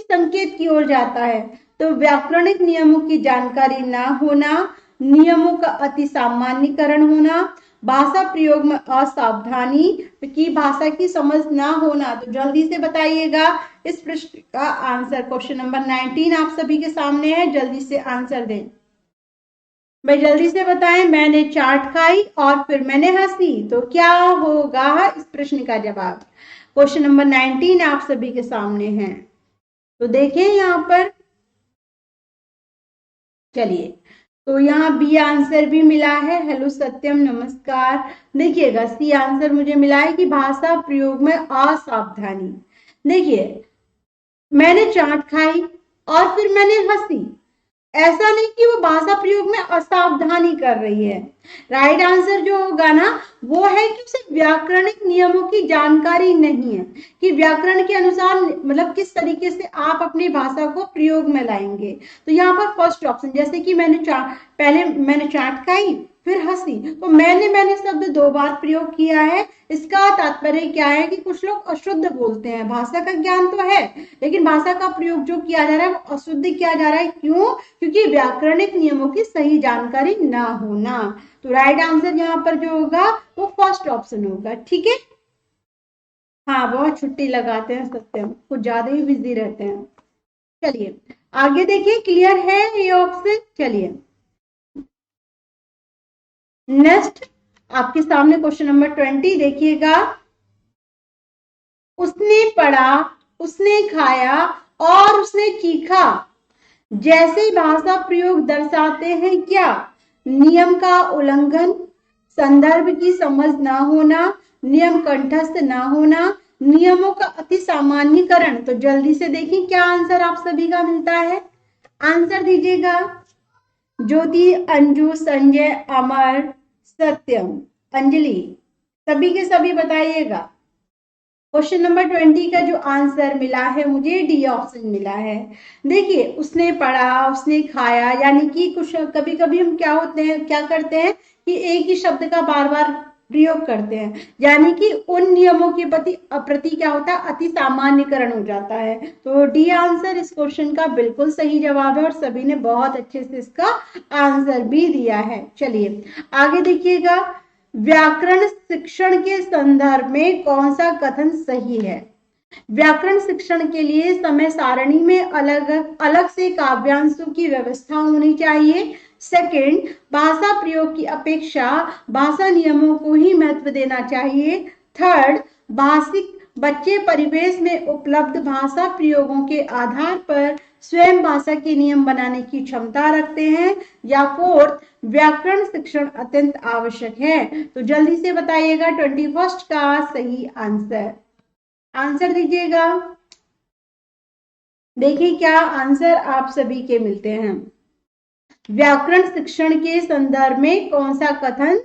[SPEAKER 1] संकेत की ओर जाता है। तो व्याकरणिक नियमों की जानकारी ना होना, नियमों का अति सामान्यकरण होना, भाषा प्रयोग में असावधानी, की भाषा की समझ ना होना। तो जल्दी से बताइएगा इस प्रश्न का आंसर, क्वेश्चन नंबर 19 आप सभी के सामने है, जल्दी से आंसर दें भाई, जल्दी से बताएं। मैंने चाट खाई और फिर मैंने हंसी, तो क्या होगा इस प्रश्न का जवाब। क्वेश्चन नंबर 19 आप सभी के सामने है, तो देखिए यहाँ पर, चलिए तो यहाँ बी आंसर भी मिला है, हेलो सत्यम नमस्कार। देखिएगा सी आंसर मुझे मिला है कि भाषा प्रयोग में असावधानी। देखिए मैंने चाट खाई और फिर मैंने हंसी, ऐसा नहीं कि वो भाषा प्रयोग में असावधानी कर रही है। राइट आंसर जो होगा ना, वो है कि उसे व्याकरणिक नियमों की जानकारी नहीं है, कि व्याकरण के अनुसार मतलब किस तरीके से आप अपनी भाषा को प्रयोग में लाएंगे। तो यहाँ पर फर्स्ट ऑप्शन, जैसे कि पहले मैंने चाट खाई फिर हंसी, तो मैंने शब्द 2 बार प्रयोग किया है। इसका तात्पर्य क्या है कि कुछ लोग अशुद्ध बोलते हैं, भाषा का ज्ञान तो है लेकिन भाषा का प्रयोग जो किया जा रहा है वो अशुद्ध किया जा रहा है। क्यों? क्योंकि व्याकरणिक नियमों की सही जानकारी ना होना। तो राइट आंसर यहाँ पर जो होगा वो फर्स्ट ऑप्शन होगा, ठीक है। हाँ बहुत छुट्टी लगाते हैं सत्यम, कुछ ज्यादा ही बिजी रहते हैं। चलिए आगे देखिए, क्लियर है ये ऑप्शन। चलिए नेक्स्ट आपके सामने क्वेश्चन नंबर 20 देखिएगा। उसने पढ़ा, उसने खाया और उसने चीखा जैसे भाषा प्रयोग दर्शाते हैं क्या। नियम का उल्लंघन, संदर्भ की समझ ना होना, नियम कंठस्थ ना होना, नियमों का अति सामान्यकरण। तो जल्दी से देखिए क्या आंसर आप सभी का मिलता है। आंसर दीजिएगा। ज्योति, अंजू, संजय, अमर, सत्यम, अंजलि, सभी के सभी बताइएगा। क्वेश्चन नंबर 20 का जो आंसर मिला है मुझे, डी ऑप्शन मिला है। देखिए, उसने पढ़ा, उसने खाया, यानी कि कुछ कभी कभी हम क्या करते हैं कि एक ही शब्द का बार बार प्रयोग करते हैं, यानी कि उन नियमों के प्रति क्या होता है, अति सामान्यकरण हो जाता है। तो डी आंसर इस क्वेश्चन का बिल्कुल सही जवाब है और सभी ने बहुत अच्छे से इसका आंसर भी दिया है। चलिए आगे देखिएगा, व्याकरण शिक्षण के संदर्भ में कौन सा कथन सही है। व्याकरण शिक्षण के लिए समय सारणी में अलग अलग से काव्यांशों की व्यवस्था होनी चाहिए। सेकंड, भाषा प्रयोग की अपेक्षा भाषा नियमों को ही महत्व देना चाहिए। थर्ड, भाषिक बच्चे परिवेश में उपलब्ध भाषा प्रयोगों के आधार पर स्वयं भाषा के नियम बनाने की क्षमता रखते हैं। या फोर्थ, व्याकरण शिक्षण अत्यंत आवश्यक है। तो जल्दी से बताइएगा 21 का सही आंसर। आंसर दीजिएगा। देखिए क्या आंसर आप सभी के मिलते हैं। व्याकरण शिक्षण के संदर्भ में कौन सा कथन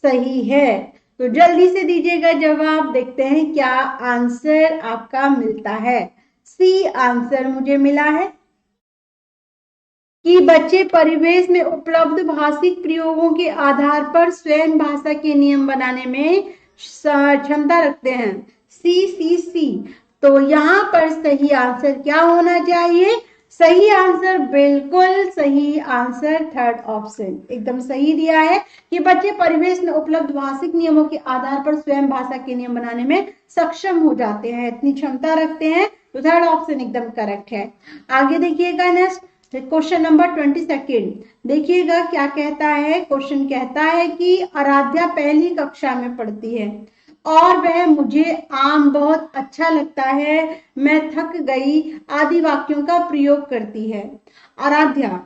[SPEAKER 1] सही है, तो जल्दी से दीजिएगा जवाब। देखते हैं क्या आंसर आपका मिलता है। सी आंसर मुझे मिला है कि बच्चे परिवेश में उपलब्ध भाषिक प्रयोगों के आधार पर स्वयं भाषा के नियम बनाने में क्षमता रखते हैं। सी सी सी। तो यहाँ पर सही आंसर क्या होना चाहिए। सही आंसर, बिल्कुल सही आंसर थर्ड ऑप्शन एकदम सही दिया है कि बच्चे परिवेश में उपलब्ध भाषिक नियमों के आधार पर स्वयं भाषा के नियम बनाने में सक्षम हो जाते हैं, इतनी क्षमता रखते हैं। तो थर्ड ऑप्शन एकदम करेक्ट है। आगे देखिएगा नेक्स्ट क्वेश्चन नंबर 22। देखिएगा क्या कहता है। क्वेश्चन कहता है कि आराध्या पहली कक्षा में पढ़ती है और वह मुझे आम बहुत अच्छा लगता है, मैं थक गई आदि वाक्यों का प्रयोग करती है। आराध्या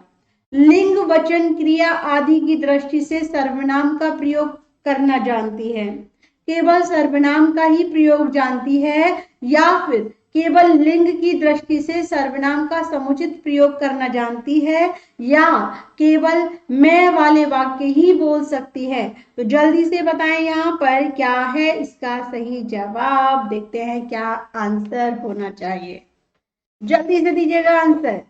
[SPEAKER 1] लिंग, वचन, क्रिया आदि की दृष्टि से सर्वनाम का प्रयोग करना जानती है, केवल सर्वनाम का ही प्रयोग जानती है, या फिर केवल लिंग की दृष्टि से सर्वनाम का समुचित प्रयोग करना जानती है, या केवल मैं वाले वाक्य ही बोल सकती है। तो जल्दी से बताएं यहाँ पर क्या है इसका सही जवाब। देखते हैं क्या आंसर होना चाहिए। जल्दी से दीजिएगा आंसर।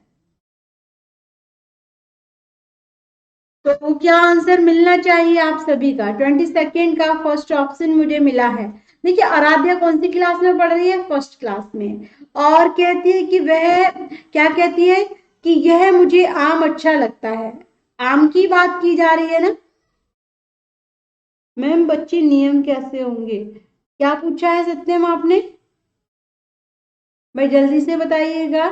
[SPEAKER 1] तो क्या आंसर मिलना चाहिए आप सभी का। 22 का फर्स्ट ऑप्शन मुझे मिला है। देखिए आराध्या कौन सी क्लास में पढ़ रही है, फर्स्ट क्लास में, और कहती है कि वह क्या कहती है कि यह मुझे आम अच्छा लगता है। आम की बात की जा रही है ना मैम। बच्चे नियम कैसे होंगे, क्या पूछा है सत्यम आपने, भाई जल्दी से बताइएगा।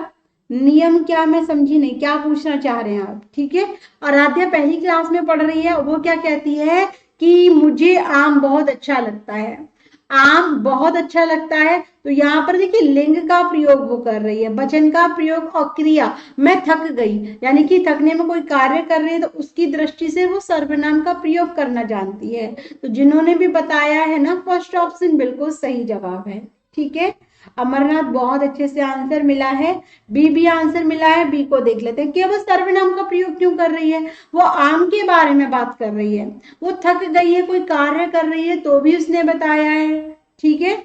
[SPEAKER 1] नियम क्या, मैं समझी नहीं, क्या पूछना चाह रहे हैं आप। ठीक है, आराध्या पहली क्लास में पढ़ रही है, वो क्या कहती है कि मुझे आम बहुत अच्छा लगता है। आम बहुत अच्छा लगता है, तो यहाँ पर देखिए लिंग का प्रयोग वो कर रही है, वचन का प्रयोग और क्रिया मैं थक गई, यानी कि थकने में कोई कार्य कर रही है, तो उसकी दृष्टि से वो सर्वनाम का प्रयोग करना जानती है। तो जिन्होंने भी बताया है ना, फर्स्ट ऑप्शन बिल्कुल सही जवाब है। ठीक है, अमरनाथ बहुत अच्छे से आंसर मिला है। बी भी आंसर मिला है, बी को देख लेते हैं। केवल सर्वनाम का प्रयोग क्यों कर रही है, वो आम के बारे में बात कर रही है, वो थक गई है, कोई कार्य कर रही है, तो भी उसने बताया है। ठीक है,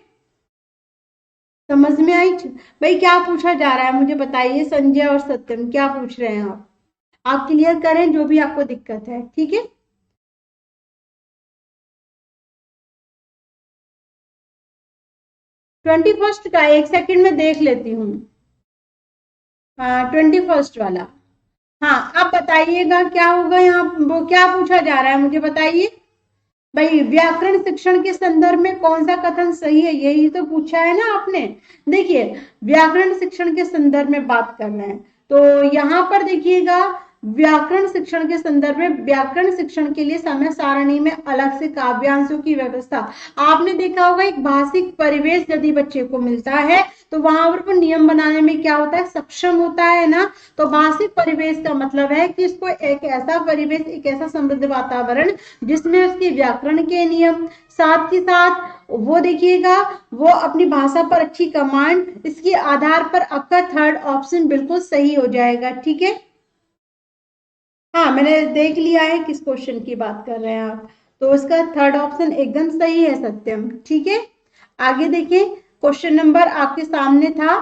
[SPEAKER 1] समझ में आई भाई। क्या पूछा जा रहा है मुझे बताइए, संजय और सत्यम क्या पूछ रहे हैं आप क्लियर करें जो भी आपको दिक्कत है। ठीक है, 21 का एक सेकंड में देख लेती हूँ। हाँ 21 वाला। हाँ आप बताइएगा क्या होगा यहाँ, वो क्या पूछा जा रहा है मुझे बताइए भाई। व्याकरण शिक्षण के संदर्भ में कौन सा कथन सही है, यही तो पूछा है ना आपने। देखिए व्याकरण शिक्षण के संदर्भ में बात कर रहे हैं, तो यहाँ पर देखिएगा व्याकरण शिक्षण के संदर्भ में व्याकरण शिक्षण के लिए समय सारणी में अलग से काव्यांशों की व्यवस्था। आपने देखा होगा एक भाषिक परिवेश यदि बच्चे को मिलता है तो वहां पर वो नियम बनाने में क्या होता है, सक्षम होता है ना। तो भाषिक परिवेश का मतलब है कि इसको एक ऐसा परिवेश, एक ऐसा समृद्ध वातावरण जिसमें उसके व्याकरण के नियम, साथ ही साथ वो देखिएगा वो अपनी भाषा पर अच्छी कमांड, इसके आधार पर आपका थर्ड ऑप्शन बिल्कुल सही हो जाएगा। ठीक है, हाँ मैंने देख लिया है किस क्वेश्चन की बात कर रहे हैं आप, तो इसका थर्ड ऑप्शन एकदम सही है, सत्यम। ठीक है, आगे देखिए क्वेश्चन नंबर आपके सामने था,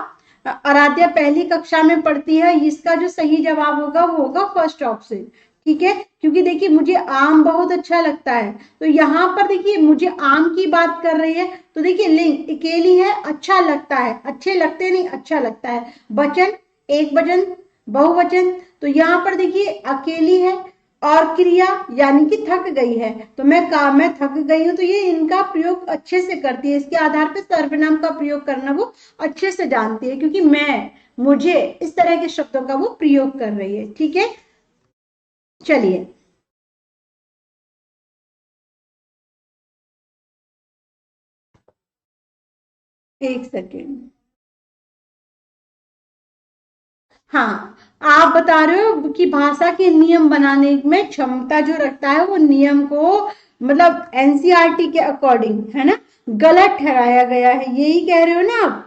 [SPEAKER 1] आराध्या पहली कक्षा में पढ़ती है, इसका जो सही जवाब होगा वो होगा फर्स्ट ऑप्शन। ठीक है, क्योंकि देखिए मुझे आम बहुत अच्छा लगता है, तो यहाँ पर देखिए मुझे आम की बात कर रही है, तो देखिए लिंग अकेली है, अच्छा लगता है, अच्छे लगते नहीं अच्छा लगता है, वचन एक वचन बहुवचन, तो यहाँ पर देखिए अकेली है और क्रिया यानी कि थक गई है, तो मैं थक गई हूं, तो ये इनका प्रयोग अच्छे से करती है, इसके आधार पर सर्वनाम का प्रयोग करना वो अच्छे से जानती है, क्योंकि मैं मुझे इस तरह के शब्दों का वो प्रयोग कर रही है। ठीक है, चलिए एक सेकेंड, हाँ आप बता रहे हो कि भाषा के नियम बनाने में क्षमता जो रखता है वो नियम को मतलब एनसीईआरटी के अकॉर्डिंग है ना गलत ठहराया गया है, यही कह रहे हो ना आप,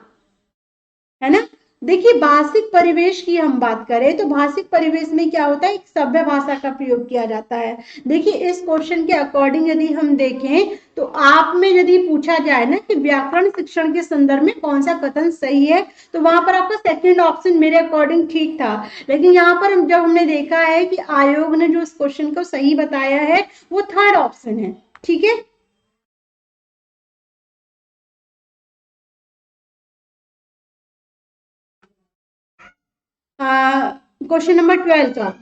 [SPEAKER 1] है ना। देखिए भाषिक परिवेश की हम बात करें तो भाषिक परिवेश में क्या होता है, एक सभ्य भाषा का प्रयोग किया जाता है। देखिए इस क्वेश्चन के अकॉर्डिंग यदि हम देखें तो आप में यदि पूछा जाए ना कि व्याकरण शिक्षण के संदर्भ में कौन सा कथन सही है, तो वहां पर आपका सेकंड ऑप्शन मेरे अकॉर्डिंग ठीक था, लेकिन यहाँ पर जब हमने देखा है कि आयोग ने जो इस क्वेश्चन को सही बताया है वो थर्ड ऑप्शन है। ठीक है, क्वेश्चन नंबर 12 का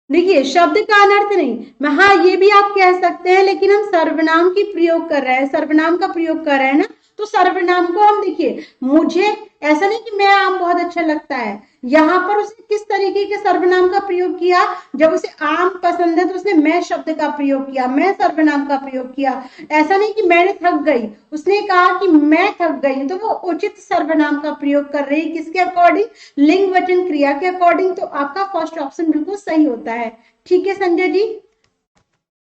[SPEAKER 1] देखिए शब्द का अनर्थ नहीं, मैं हाँ ये भी आप कह सकते हैं, लेकिन हम सर्वनाम की प्रयोग कर रहे हैं, सर्वनाम का प्रयोग कर रहे हैं ना, तो सर्वनाम को हम देखिए मुझे ऐसा नहीं कि मैं आम बहुत अच्छा लगता है, यहाँ पर उसने किस तरीके के सर्वनाम का प्रयोग किया, जब उसे आम पसंद है तो उसने मैं शब्द का प्रयोग किया, मैं सर्वनाम का प्रयोग किया। ऐसा नहीं कि मैंने थक गई, उसने कहा कि मैं थक गई, तो वो उचित सर्वनाम का प्रयोग कर रही है, किसके अकॉर्डिंग, लिंग वचन क्रिया के अकॉर्डिंग, तो आपका फर्स्ट ऑप्शन बिल्कुल सही होता है। ठीक है संजय जी,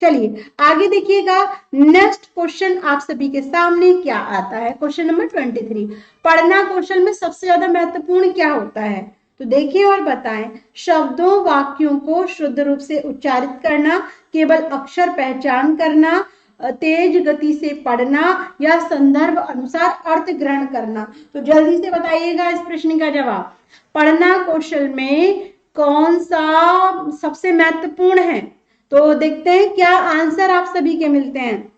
[SPEAKER 1] चलिए आगे देखिएगा, नेक्स्ट क्वेश्चन आप सभी के सामने क्या आता है, क्वेश्चन नंबर 23, पढ़ना कौशल में सबसे ज्यादा महत्वपूर्ण क्या होता है, तो देखिए और बताएं, शब्दों वाक्यों को शुद्ध रूप से उच्चारित करना, केवल अक्षर पहचान करना, तेज गति से पढ़ना, या संदर्भ अनुसार अर्थ ग्रहण करना। तो जल्दी से बताइएगा इस प्रश्न का जवाब, पढ़ना कौशल में कौन सा सबसे महत्वपूर्ण है, तो देखते हैं क्या आंसर आप सभी के मिलते हैं।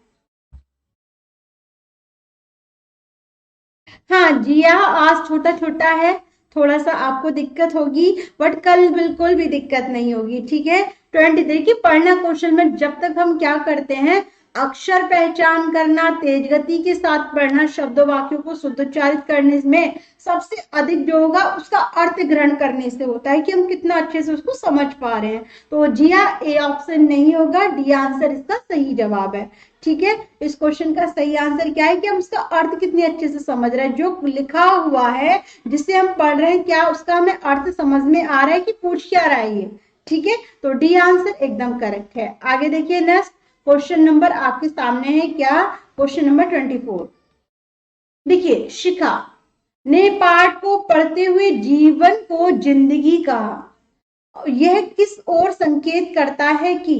[SPEAKER 1] हाँ जिया आज छोटा छोटा है, थोड़ा सा आपको दिक्कत होगी, बट कल बिल्कुल भी दिक्कत नहीं होगी। ठीक है, 23 की पढ़ना कौशल में जब तक हम क्या करते हैं, अक्षर पहचान करना, तेज गति के साथ पढ़ना, शब्द वाक्यों को शुद्ध उच्चारित करने में सबसे अधिक जो होगा उसका अर्थ ग्रहण करने से होता है कि हम कितना अच्छे से उसको समझ पा रहे हैं। तो जिया ए ऑप्शन नहीं होगा, डी आंसर इसका सही जवाब है। ठीक है, इस क्वेश्चन का सही आंसर क्या है कि हम उसका अर्थ कितने अच्छे से समझ रहे हैं, जो लिखा हुआ है जिसे हम पढ़ रहे हैं क्या उसका हमें अर्थ समझ में आ रहा है कि पूछ क्या रहा है ये। ठीक है, तो डी आंसर एकदम करेक्ट है। आगे देखिए नेक्स्ट क्वेश्चन नंबर आपके सामने है क्या, क्वेश्चन नंबर 24, देखिए शिखा ने पाठ को पढ़ते हुए जीवन को जिंदगी कहा, यह किस ओर संकेत करता है कि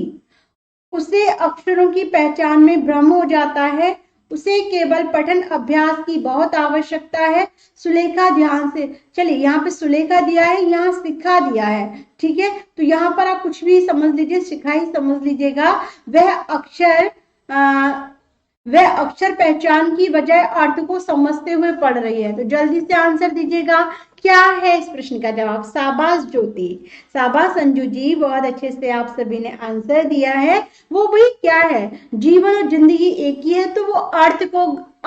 [SPEAKER 1] उसे अक्षरों की पहचान में भ्रम हो जाता है, उसे केवल पठन अभ्यास की बहुत आवश्यकता है, सुलेखा ध्यान से, चलिए यहाँ पे सुलेखा दिया है, यहाँ सिखा दिया है। ठीक है, तो यहाँ पर आप कुछ भी समझ लीजिए, सिखा ही समझ लीजिएगा, वह अक्षर वह अक्षर पहचान की बजाय अर्थ को समझते हुए पढ़ रही है, तो जल्दी से आंसर दीजिएगा क्या है इस प्रश्न का जवाब। शाबाश ज्योति, शाबाश संजू जी, बहुत अच्छे से आप सभी ने आंसर दिया है। वो भी क्या है, जीवन और जिंदगी एक ही है, तो वो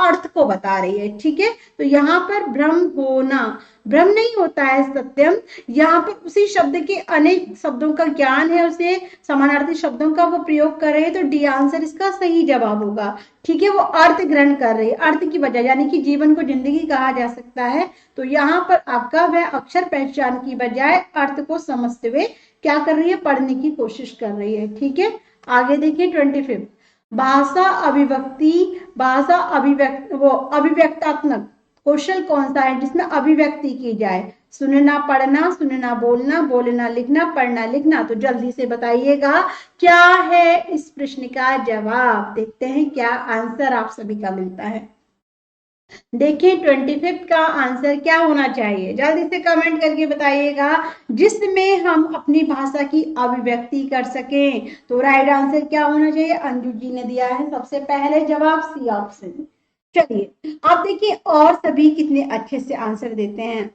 [SPEAKER 1] अर्थ को बता रही है, ठीक है। तो यहाँ पर भ्रम होना, भ्रम नहीं होता है सत्यम, यहाँ पर उसी शब्द के अनेक शब्दों का ज्ञान है, उसे समानार्थी शब्दों का वो प्रयोग कर रहे हैं, तो डी आंसर इसका सही जवाब होगा, ठीक है। वो अर्थ ग्रहण कर रही है, अर्थ की वजह, यानी कि जीवन को जिंदगी कहा जा सकता है, तो यहाँ पर आपका वह अक्षर पहचान की बजाय अर्थ को समझते हुए क्या कर रही है, पढ़ने की कोशिश कर रही है, ठीक है। आगे देखिए 25, भाषा अभिव्यक्ति, भाषा अभिव्यक्त वो अभिव्यक्तात्मक कौशल कौन सा है जिसमें अभिव्यक्ति की जाए, सुनना पढ़ना, सुनना बोलना, बोलना लिखना, पढ़ना लिखना। तो जल्दी से बताइएगा क्या है इस प्रश्न का जवाब, देखते हैं क्या आंसर आप सभी का मिलता है। देखिए 25 का आंसर क्या होना चाहिए, जल्दी से कमेंट करके बताइएगा, जिसमें हम अपनी भाषा की अभिव्यक्ति कर सकें। तो राइट आंसर क्या होना चाहिए, अंजू जी ने दिया है सबसे पहले जवाब सी ऑप्शन। चलिए अब देखिए और सभी कितने अच्छे से आंसर देते हैं।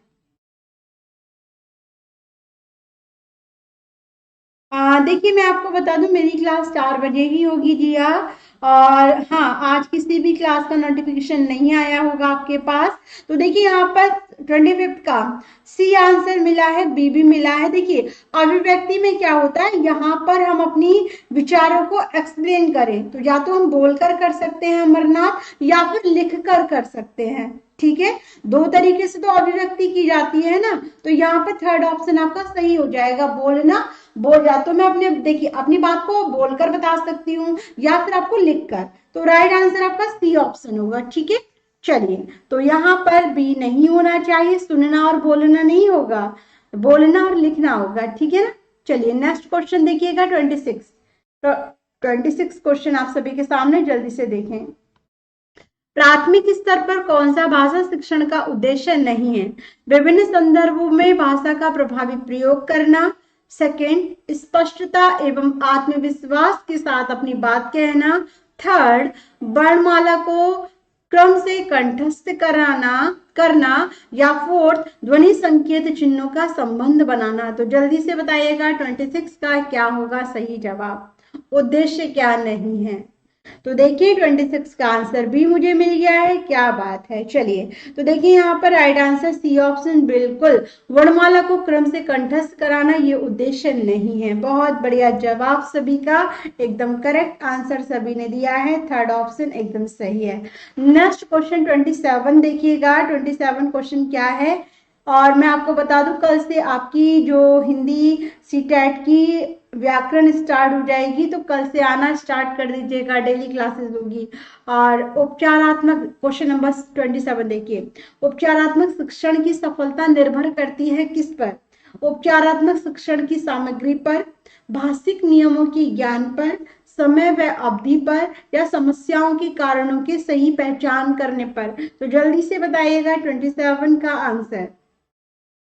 [SPEAKER 1] देखिए मैं आपको बता दूं मेरी क्लास 4 बजे ही होगी जी हाँ, और हाँ आज किसी भी क्लास का नोटिफिकेशन नहीं आया होगा आपके पास। तो देखिए यहाँ पर 25 का सी आंसर मिला है, बी भी मिला है। देखिए अभिव्यक्ति में क्या होता है, यहाँ पर हम अपनी विचारों को एक्सप्लेन करें तो या तो हम बोलकर कर सकते हैं अमरनाथ, या फिर लिख कर सकते हैं, ठीक है। दो तरीके से तो अभिव्यक्ति की जाती है ना, तो यहाँ पर थर्ड ऑप्शन आपका सही हो जाएगा, बोलना। बोल या तो मैं अपने देखिए अपनी बात को बोलकर बता सकती हूँ या फिर आपको लिखकर, तो राइट आंसर आपका सी ऑप्शन होगा, ठीक है। चलिए तो यहाँ पर बी नहीं होना चाहिए, सुनना और बोलना नहीं होगा, बोलना और लिखना होगा, ठीक है ना। चलिए नेक्स्ट क्वेश्चन देखिएगा 26, तो 26 क्वेश्चन आप सभी के सामने, जल्दी से देखें। प्राथमिक स्तर पर कौन सा भाषा शिक्षण का उद्देश्य नहीं है, विभिन्न संदर्भों में भाषा का प्रभावी प्रयोग करना, सेकंड स्पष्टता एवं आत्मविश्वास के साथ अपनी बात कहना, थर्ड वर्णमाला को क्रम से कंठस्थ करना, या फोर्थ ध्वनि संकेत चिन्हों का संबंध बनाना। तो जल्दी से बताइएगा 26 का क्या होगा सही जवाब, उद्देश्य क्या नहीं है। तो देखिए 26 का आंसर भी मुझे मिल गया है, क्या बात है। चलिए तो देखिए यहाँ पर राइट आंसर सी ऑप्शन, बिल्कुल वर्णमाला को क्रम से कंठस्थ कराना ये उद्देश्य नहीं है। बहुत बढ़िया जवाब सभी का, एकदम करेक्ट आंसर सभी ने दिया है, थर्ड ऑप्शन एकदम सही है। नेक्स्ट क्वेश्चन 27 देखिएगा, 27 क्वेश्चन क्या है, और मैं आपको बता दूं कल से आपकी जो हिंदी सीटेट की व्याकरण स्टार्ट हो जाएगी, तो कल से आना स्टार्ट कर दीजिएगा, डेली क्लासेस होगी। और उपचारात्मक क्वेश्चन नंबर 27 देखिए, उपचारात्मक शिक्षण की सफलता निर्भर करती है किस पर, उपचारात्मक शिक्षण की सामग्री पर, भाषिक नियमों की ज्ञान पर, समय व अवधि पर, या समस्याओं के कारणों की सही पहचान करने पर। तो जल्दी से बताइएगा 27 का आंसर।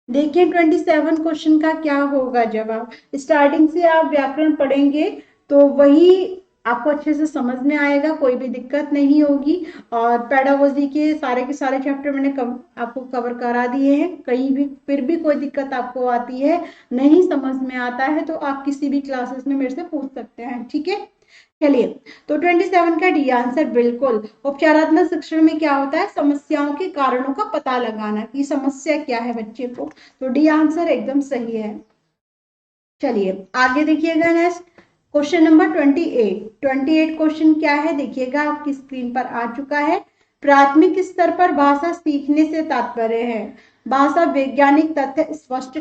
[SPEAKER 1] देखिए 27 क्वेश्चन का क्या होगा जवाब, स्टार्टिंग से आप व्याकरण पढ़ेंगे तो वही आपको अच्छे से समझ में आएगा, कोई भी दिक्कत नहीं होगी। और पेडागोजी के सारे चैप्टर मैंने आपको कवर करा दिए हैं, कहीं भी फिर भी कोई दिक्कत आपको आती है, नहीं समझ में आता है, तो आप किसी भी क्लासेस में मेरे से पूछ सकते हैं, ठीक है। चलिए तो 27 का डी आंसर, बिल्कुल उपचारात्मक शिक्षण में क्या होता है, समस्याओं के कारणों का पता लगाना कि समस्या क्या है बच्चे को, तो डी आंसर एकदम सही है। चलिए आगे देखिएगा नेक्स्ट क्वेश्चन नंबर 28 क्वेश्चन क्या है देखिएगा, आपकी स्क्रीन पर आ चुका है। प्राथमिक स्तर पर भाषा सीखने से तात्पर्य है भाषा वैज्ञानिक तथ्य स्पष्ट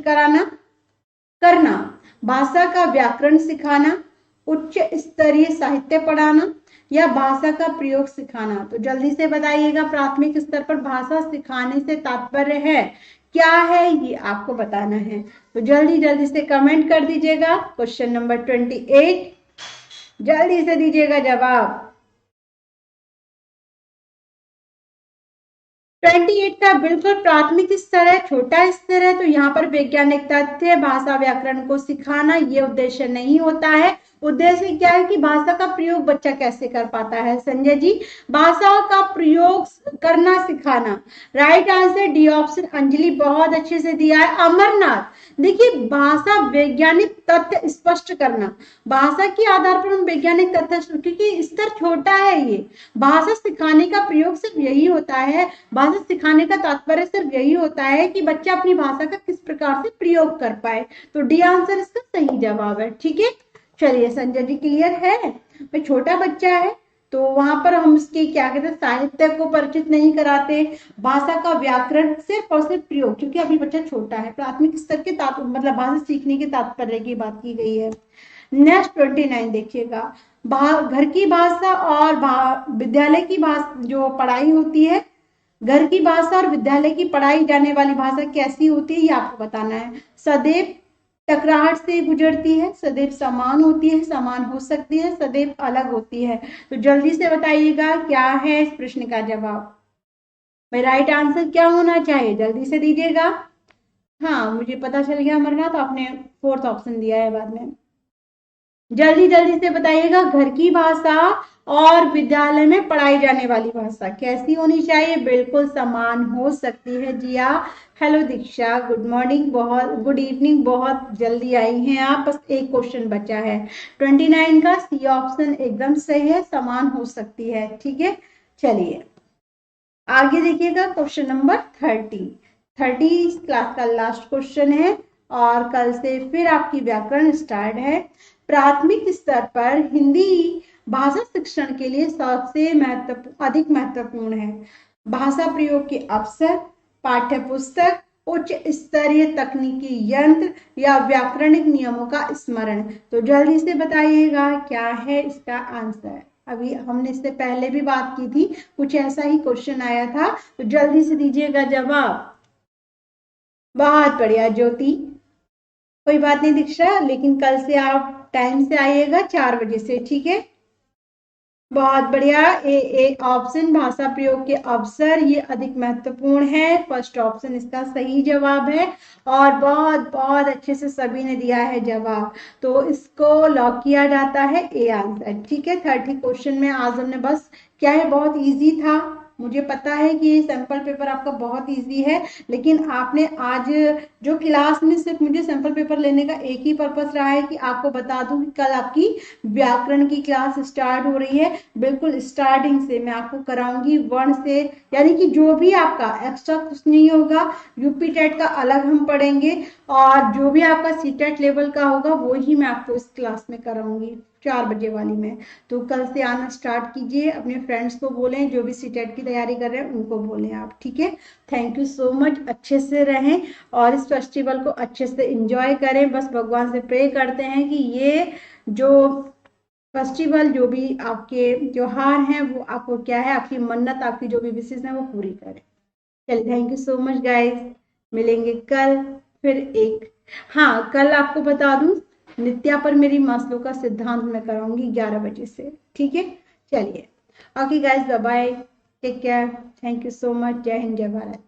[SPEAKER 1] करना, भाषा का व्याकरण सिखाना, उच्च स्तरीय साहित्य पढ़ाना, या भाषा का प्रयोग सिखाना। तो जल्दी से बताइएगा प्राथमिक स्तर पर भाषा सिखाने से तात्पर्य है क्या है, ये आपको बताना है। तो जल्दी से कमेंट कर दीजिएगा क्वेश्चन नंबर 28, जल्दी से दीजिएगा जवाब। 28 का बिल्कुल प्राथमिक स्तर है, छोटा स्तर है, तो यहाँ पर वैज्ञानिक तथ्य भाषा व्याकरण को सिखाना ये उद्देश्य नहीं होता है। उद्देश्य क्या है कि भाषा का प्रयोग बच्चा कैसे कर पाता है। संजय जी, भाषा का प्रयोग करना सिखाना। Right answer D option. Anjali बहुत अच्छे से दिया है। अमरनाथ, देखिए भाषा वैज्ञानिक तथ्य स्पष्ट करना। भाषा के आधार पर हम वैज्ञानिक तथ्य, क्योंकि स्तर छोटा है, ये भाषा सिखाने का प्रयोग सिर्फ यही होता है, भाषा सिखाने का तात्पर्य सिर्फ यही होता है कि बच्चा अपनी भाषा का किस प्रकार से प्रयोग कर पाए। तो डी आंसर इसका सही जवाब है। ठीक है, चलिए संजय जी क्लियर है। भाई छोटा बच्चा है तो वहां पर हम उसके क्या कहते हैं, साहित्य को परिचित नहीं कराते, भाषा का व्याकरण सिर्फ और सिर्फ प्रयोग, क्योंकि अभी बच्चा छोटा है, प्राथमिक स्तर के मतलब भाषा सीखने के तात्पर्य की बात की गई है। नेक्स्ट 29 देखिएगा, घर की भाषा और विद्यालय की भाषा जो पढ़ाई होती है, घर की भाषा और विद्यालय की पढ़ाई जाने वाली भाषा कैसी होती है ये आपको बताना है। सदैव टकराहट से गुजरती है, सदैव समान होती है, समान हो सकती है, सदैव अलग होती है। तो जल्दी से बताइएगा क्या है इस प्रश्न का जवाब। भाई राइट आंसर क्या होना चाहिए, जल्दी से दीजिएगा। हाँ मुझे पता चल गया अमरनाथ, आपने फोर्थ ऑप्शन दिया है बाद में। जल्दी जल्दी से बताइएगा, घर की भाषा और विद्यालय में पढ़ाई जाने वाली भाषा कैसी होनी चाहिए। बिल्कुल समान हो सकती है। जिया, हेलो दीक्षा, गुड मॉर्निंग, बहुत गुड इवनिंग, बहुत जल्दी आई हैं आप। बस एक क्वेश्चन बचा है 29 का, सी ऑप्शन एकदम सही है, समान हो सकती है। ठीक है, चलिए आगे देखिएगा, क्वेश्चन नंबर 30 क्लास का लास्ट क्वेश्चन है और कल से फिर आपकी व्याकरण स्टार्ट है। प्राथमिक स्तर पर हिंदी भाषा शिक्षण के लिए सबसे अधिक महत्वपूर्ण है। भाषा प्रयोग के अवसर, पाठ्य पुस्तक, उच्च स्तरीय तकनीकी यंत्र या व्याकरणिक नियमों का स्मरण। तो जल्दी से बताइएगा क्या है इसका आंसर। अभी हमने इससे पहले भी बात की थी, कुछ ऐसा ही क्वेश्चन आया था, तो जल्दी से दीजिएगा जवाब। बहुत बढ़िया ज्योति, कोई बात नहीं दीक्षा, लेकिन कल से आप टाइम से आइएगा 4 बजे से। ठीक है, बहुत बढ़िया। ए ऑप्शन, भाषा प्रयोग के अवसर, ये अधिक महत्वपूर्ण है, फर्स्ट ऑप्शन इसका सही जवाब है। और बहुत बहुत अच्छे से सभी ने दिया है जवाब, तो इसको लॉक किया जाता है ए आंसर। ठीक है, 30 क्वेश्चन में आज हमने बस क्या है, बहुत इजी था। मुझे पता है कि ये सैंपल पेपर आपका बहुत इजी है, लेकिन आपने आज जो क्लास में सिर्फ मुझे सैंपल पेपर लेने का एक ही पर्पस रहा है कि आपको बता दूं कि कल आपकी व्याकरण की क्लास स्टार्ट हो रही है। बिल्कुल स्टार्टिंग से मैं आपको कराऊंगी 1 से, यानी कि जो भी आपका एक्स्ट्रा कुछ नहीं होगा। यूपी टेट का अलग हम पढ़ेंगे और जो भी आपका सीटेट लेवल का होगा वो ही मैं आपको इस क्लास में कराऊंगी 4 बजे वाली में। तो कल से आना स्टार्ट कीजिए, अपने फ्रेंड्स को बोलें, जो भी सीटेट की तैयारी कर रहे हैं उनको बोलें आप। ठीक है, थैंक यू सो मच, अच्छे से रहें और इस फेस्टिवल को अच्छे से एंजॉय करें। बस भगवान से प्रे करते हैं कि ये जो फेस्टिवल, जो भी आपके त्योहार हैं, वो आपको क्या है, आपकी मन्नत, आपकी जो भी विशेष है वो पूरी करें। चलिए, thank you so much guys, मिलेंगे कल फिर एक। हाँ, कल आपको बता दूं नित्या पर मेरी मास्लो का सिद्धांत मैं कराऊंगी 11 बजे से। ठीक है, चलिए okay guys, bye bye, take care, thank you so much, जय हिंद, जय भारत।